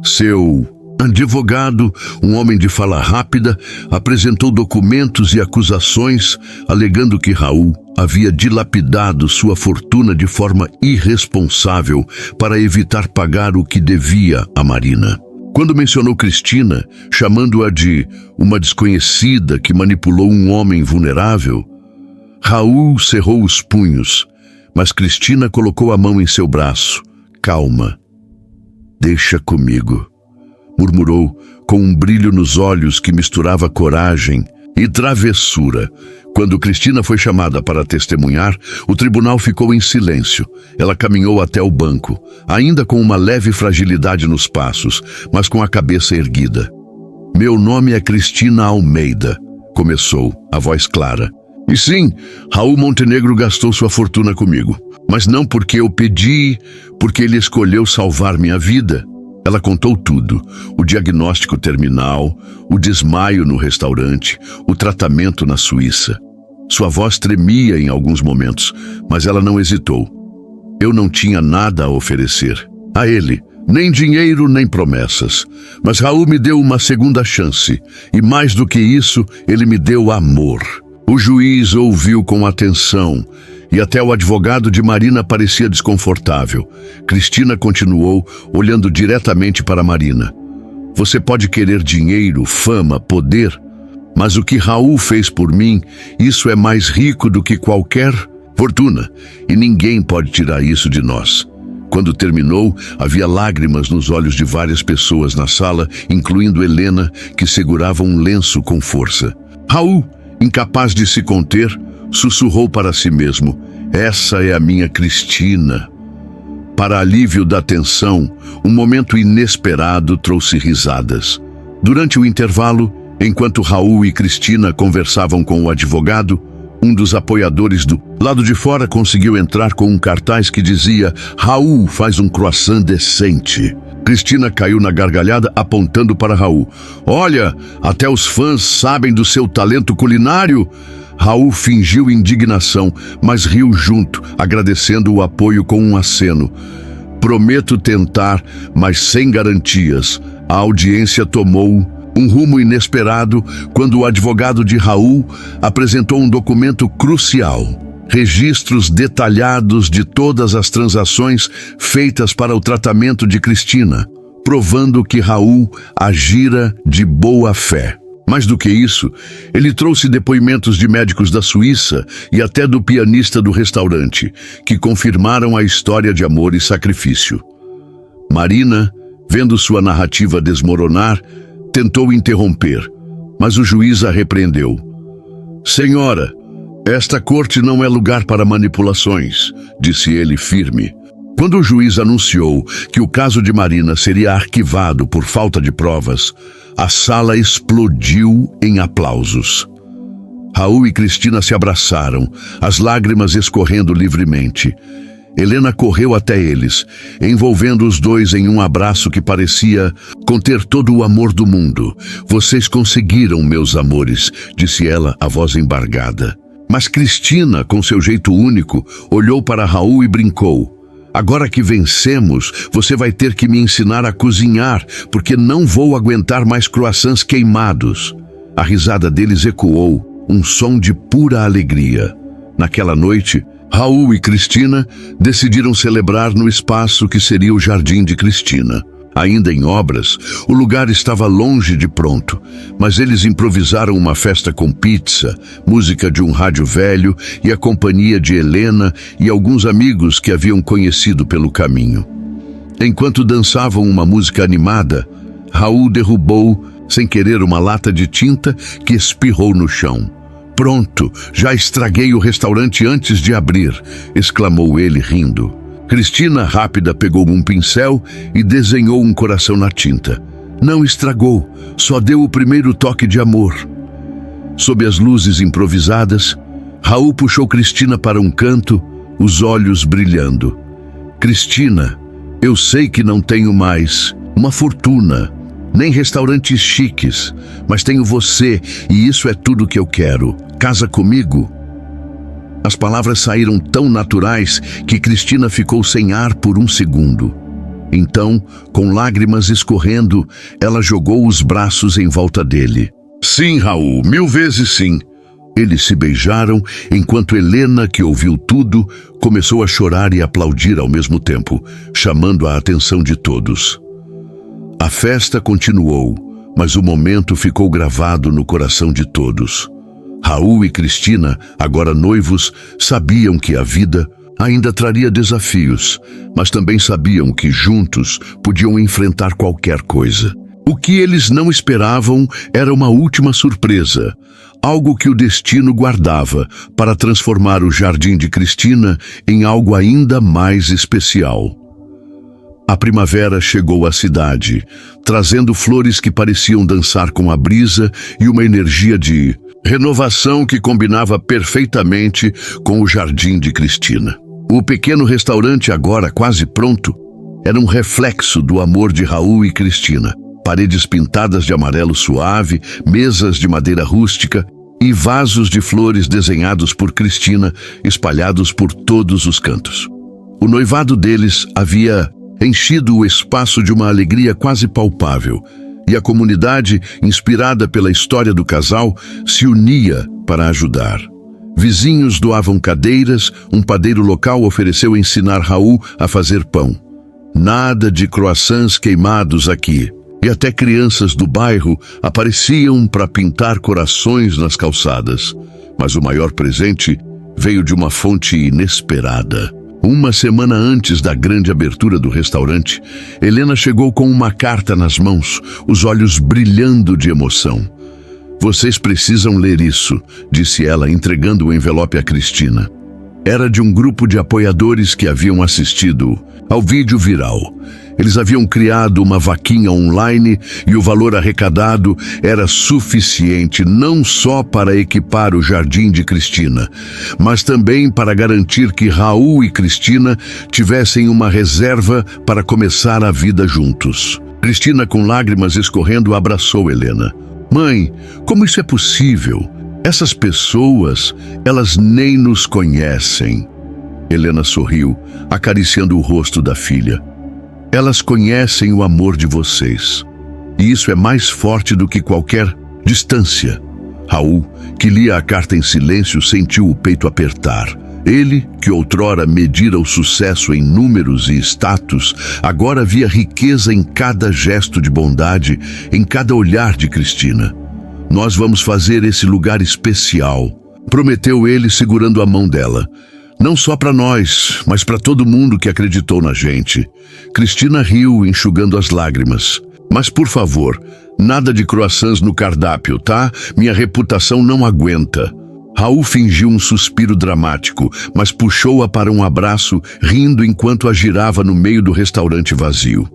Seu advogado, um homem de fala rápida, apresentou documentos e acusações, alegando que Raul havia dilapidado sua fortuna de forma irresponsável para evitar pagar o que devia a Marina. Quando mencionou Cristina, chamando-a de uma desconhecida que manipulou um homem vulnerável, Raul cerrou os punhos, mas Cristina colocou a mão em seu braço. "Calma. Deixa comigo", murmurou, com um brilho nos olhos que misturava coragem e travessura. Quando Cristina foi chamada para testemunhar, o tribunal ficou em silêncio. Ela caminhou até o banco, ainda com uma leve fragilidade nos passos, mas com a cabeça erguida. "Meu nome é Cristina Almeida", começou, a voz clara. "E sim, Raul Montenegro gastou sua fortuna comigo, mas não porque eu pedi, porque ele escolheu salvar minha vida." Ela contou tudo: o diagnóstico terminal, o desmaio no restaurante, o tratamento na Suíça. Sua voz tremia em alguns momentos, mas ela não hesitou. "Eu não tinha nada a oferecer a ele, nem dinheiro nem promessas. Mas Raul me deu uma segunda chance, e mais do que isso, ele me deu amor." O juiz ouviu com atenção, e até o advogado de Marina parecia desconfortável. Cristina continuou, olhando diretamente para Marina. "Você pode querer dinheiro, fama, poder, mas o que Raul fez por mim, isso é mais rico do que qualquer fortuna, e ninguém pode tirar isso de nós." Quando terminou, havia lágrimas nos olhos de várias pessoas na sala, incluindo Helena, que segurava um lenço com força. Raul, incapaz de se conter, sussurrou para si mesmo: "Essa é a minha Cristina." Para alívio da tensão, um momento inesperado trouxe risadas. Durante o intervalo, enquanto Raul e Cristina conversavam com o advogado, um dos apoiadores do lado de fora conseguiu entrar com um cartaz que dizia: "Raul faz um croissant decente." Cristina caiu na gargalhada, apontando para Raul. "Olha, até os fãs sabem do seu talento culinário." Raul fingiu indignação, mas riu junto, agradecendo o apoio com um aceno. "Prometo tentar, mas sem garantias." A audiência tomou um rumo inesperado quando o advogado de Raul apresentou um documento crucial: registros detalhados de todas as transações feitas para o tratamento de Cristina, provando que Raul agira de boa fé. Mais do que isso, ele trouxe depoimentos de médicos da Suíça e até do pianista do restaurante, que confirmaram a história de amor e sacrifício. Marina, vendo sua narrativa desmoronar, tentou interromper, mas o juiz a repreendeu. "Senhora, esta corte não é lugar para manipulações", disse ele firme. Quando o juiz anunciou que o caso de Marina seria arquivado por falta de provas, a sala explodiu em aplausos. Raul e Cristina se abraçaram, as lágrimas escorrendo livremente. Helena correu até eles, envolvendo os dois em um abraço que parecia conter todo o amor do mundo. "Vocês conseguiram, meus amores", disse ela, a voz embargada. Mas Cristina, com seu jeito único, olhou para Raul e brincou: "Agora que vencemos, você vai ter que me ensinar a cozinhar, porque não vou aguentar mais croissants queimados." A risada deles ecoou, um som de pura alegria. Naquela noite, Raul e Cristina decidiram celebrar no espaço que seria o Jardim de Cristina. Ainda em obras, o lugar estava longe de pronto, mas eles improvisaram uma festa com pizza, música de um rádio velho e a companhia de Helena e alguns amigos que haviam conhecido pelo caminho. Enquanto dançavam uma música animada, Raul derrubou, sem querer, uma lata de tinta que espirrou no chão. "Pronto, já estraguei o restaurante antes de abrir", exclamou ele rindo. Cristina, rápida, pegou um pincel e desenhou um coração na tinta. Não estragou, só deu o primeiro toque de amor. Sob as luzes improvisadas, Raul puxou Cristina para um canto, os olhos brilhando. "Cristina, eu sei que não tenho mais uma fortuna, nem restaurantes chiques, mas tenho você e isso é tudo que eu quero. Casa comigo?" As palavras saíram tão naturais que Cristina ficou sem ar por um segundo. Então, com lágrimas escorrendo, ela jogou os braços em volta dele. "Sim, Raul, 1000 vezes sim." Eles se beijaram enquanto Helena, que ouviu tudo, começou a chorar e aplaudir ao mesmo tempo, chamando a atenção de todos. A festa continuou, mas o momento ficou gravado no coração de todos. Raul e Cristina, agora noivos, sabiam que a vida ainda traria desafios, mas também sabiam que juntos podiam enfrentar qualquer coisa. O que eles não esperavam era uma última surpresa, algo que o destino guardava para transformar o jardim de Cristina em algo ainda mais especial. A primavera chegou à cidade, trazendo flores que pareciam dançar com a brisa e uma energia de renovação que combinava perfeitamente com o jardim de Cristina. O pequeno restaurante, agora quase pronto, era um reflexo do amor de Raul e Cristina. Paredes pintadas de amarelo suave, mesas de madeira rústica e vasos de flores desenhados por Cristina, espalhados por todos os cantos. O noivado deles havia enchido o espaço de uma alegria quase palpável, e a comunidade, inspirada pela história do casal, se unia para ajudar. Vizinhos doavam cadeiras, um padeiro local ofereceu ensinar Raul a fazer pão. Nada de croissants queimados aqui. E até crianças do bairro apareciam para pintar corações nas calçadas. Mas o maior presente veio de uma fonte inesperada. Uma semana antes da grande abertura do restaurante, Helena chegou com uma carta nas mãos, os olhos brilhando de emoção. "Vocês precisam ler isso", disse ela, entregando o envelope a Cristina. Era de um grupo de apoiadores que haviam assistido ao vídeo viral. Eles haviam criado uma vaquinha online e o valor arrecadado era suficiente não só para equipar o jardim de Cristina, mas também para garantir que Raul e Cristina tivessem uma reserva para começar a vida juntos. Cristina, com lágrimas escorrendo, abraçou Helena. "Mãe, como isso é possível? Essas pessoas, elas nem nos conhecem." Helena sorriu, acariciando o rosto da filha. "Elas conhecem o amor de vocês. E isso é mais forte do que qualquer distância." Raul, que lia a carta em silêncio, sentiu o peito apertar. Ele, que outrora medira o sucesso em números e status, agora via riqueza em cada gesto de bondade, em cada olhar de Cristina. "Nós vamos fazer esse lugar especial", prometeu ele, segurando a mão dela. "Não só para nós, mas para todo mundo que acreditou na gente." Cristina riu, enxugando as lágrimas. "Mas, por favor, nada de croissants no cardápio, tá? Minha reputação não aguenta." Raul fingiu um suspiro dramático, mas puxou-a para um abraço, rindo enquanto a girava no meio do restaurante vazio.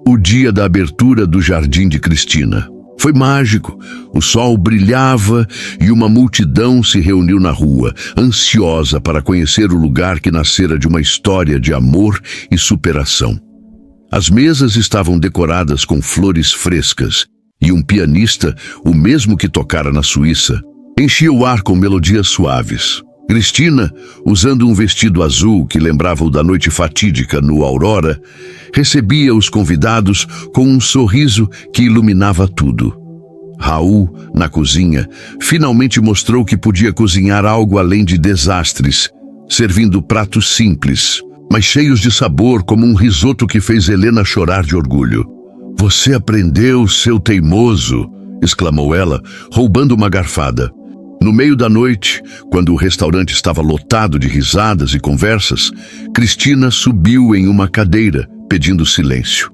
O dia da abertura do jardim de Cristina foi mágico. O sol brilhava e uma multidão se reuniu na rua, ansiosa para conhecer o lugar que nascera de uma história de amor e superação. As mesas estavam decoradas com flores frescas e um pianista, o mesmo que tocara na Suíça, enchia o ar com melodias suaves. Cristina, usando um vestido azul que lembrava o da noite fatídica no Aurora, recebia os convidados com um sorriso que iluminava tudo. Raul, na cozinha, finalmente mostrou que podia cozinhar algo além de desastres, servindo pratos simples, mas cheios de sabor, como um risoto que fez Helena chorar de orgulho. "Você aprendeu, seu teimoso!" exclamou ela, roubando uma garfada. No meio da noite, quando o restaurante estava lotado de risadas e conversas, Cristina subiu em uma cadeira, pedindo silêncio.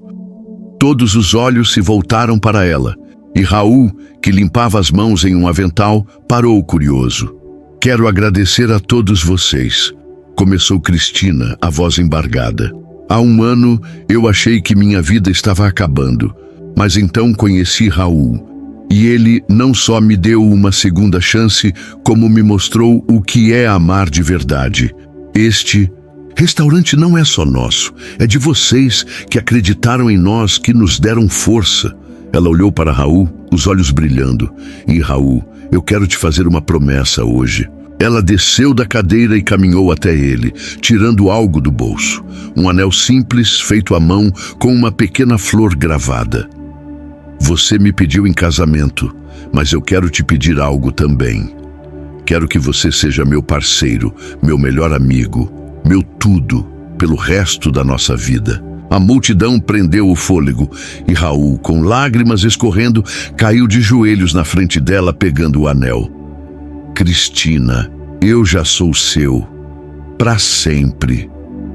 Todos os olhos se voltaram para ela, e Raul, que limpava as mãos em um avental, parou curioso. "Quero agradecer a todos vocês", começou Cristina, a voz embargada. "Há um ano eu achei que minha vida estava acabando, mas então conheci Raul. E ele não só me deu uma segunda chance, como me mostrou o que é amar de verdade. Este restaurante não é só nosso, é de vocês que acreditaram em nós, que nos deram força." Ela olhou para Raul, os olhos brilhando. "E Raul, eu quero te fazer uma promessa hoje." Ela desceu da cadeira e caminhou até ele, tirando algo do bolso. Um anel simples, feito à mão, com uma pequena flor gravada. "Você me pediu em casamento, mas eu quero te pedir algo também. Quero que você seja meu parceiro, meu melhor amigo, meu tudo, pelo resto da nossa vida." A multidão prendeu o fôlego e Raul, com lágrimas escorrendo, caiu de joelhos na frente dela, pegando o anel. "Cristina, eu já sou seu, para sempre."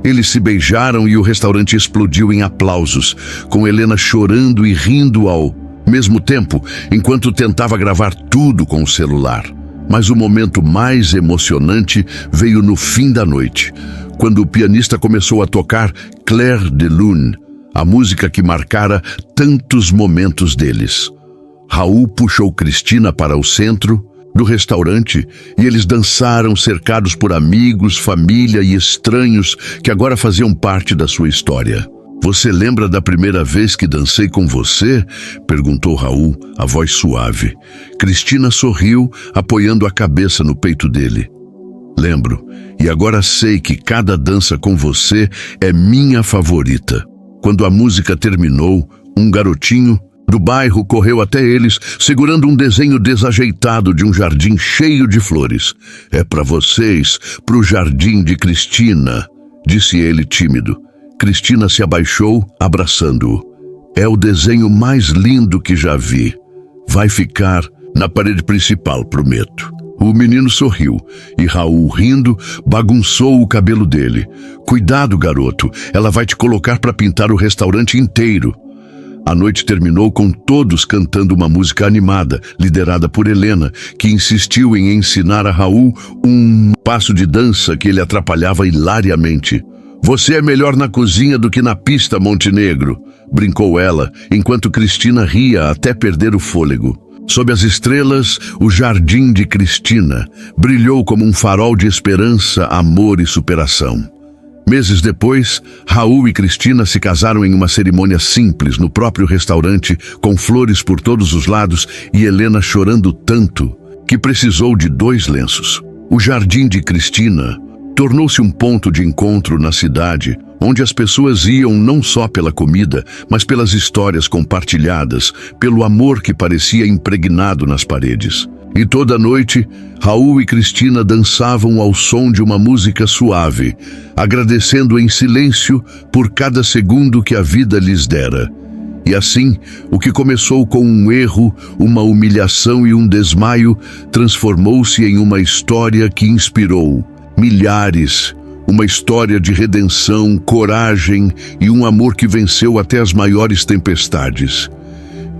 Eles se beijaram e o restaurante explodiu em aplausos, com Helena chorando e rindo ao mesmo tempo, enquanto tentava gravar tudo com o celular. Mas o momento mais emocionante veio no fim da noite, quando o pianista começou a tocar Clair de Lune, a música que marcara tantos momentos deles. Raul puxou Cristina para o centro do restaurante e eles dançaram, cercados por amigos, família e estranhos que agora faziam parte da sua história. "Você lembra da primeira vez que dancei com você?" perguntou Raul, a voz suave. Cristina sorriu, apoiando a cabeça no peito dele. "Lembro, e agora sei que cada dança com você é minha favorita." Quando a música terminou, um garotinho do bairro correu até eles, segurando um desenho desajeitado de um jardim cheio de flores. "É para vocês, pro jardim de Cristina", disse ele tímido. Cristina se abaixou, abraçando-o. "É o desenho mais lindo que já vi. Vai ficar na parede principal, prometo." O menino sorriu e Raul, rindo, bagunçou o cabelo dele. "Cuidado, garoto, ela vai te colocar para pintar o restaurante inteiro." A noite terminou com todos cantando uma música animada, liderada por Helena, que insistiu em ensinar a Raul um passo de dança que ele atrapalhava hilariamente. "Você é melhor na cozinha do que na pista, Montenegro", brincou ela, enquanto Cristina ria até perder o fôlego. Sob as estrelas, o jardim de Cristina brilhou como um farol de esperança, amor e superação. Meses depois, Raul e Cristina se casaram em uma cerimônia simples no próprio restaurante, com flores por todos os lados e Helena chorando tanto que precisou de 2 lenços. O jardim de Cristina tornou-se um ponto de encontro na cidade, onde as pessoas iam não só pela comida, mas pelas histórias compartilhadas, pelo amor que parecia impregnado nas paredes. E toda noite, Raul e Cristina dançavam ao som de uma música suave, agradecendo em silêncio por cada segundo que a vida lhes dera. E assim, o que começou com um erro, uma humilhação e um desmaio, transformou-se em uma história que inspirou milhares, uma história de redenção, coragem e um amor que venceu até as maiores tempestades.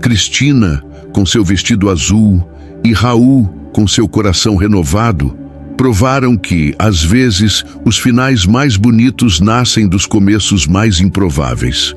Cristina, com seu vestido azul, e Raul, com seu coração renovado, provaram que, às vezes, os finais mais bonitos nascem dos começos mais improváveis.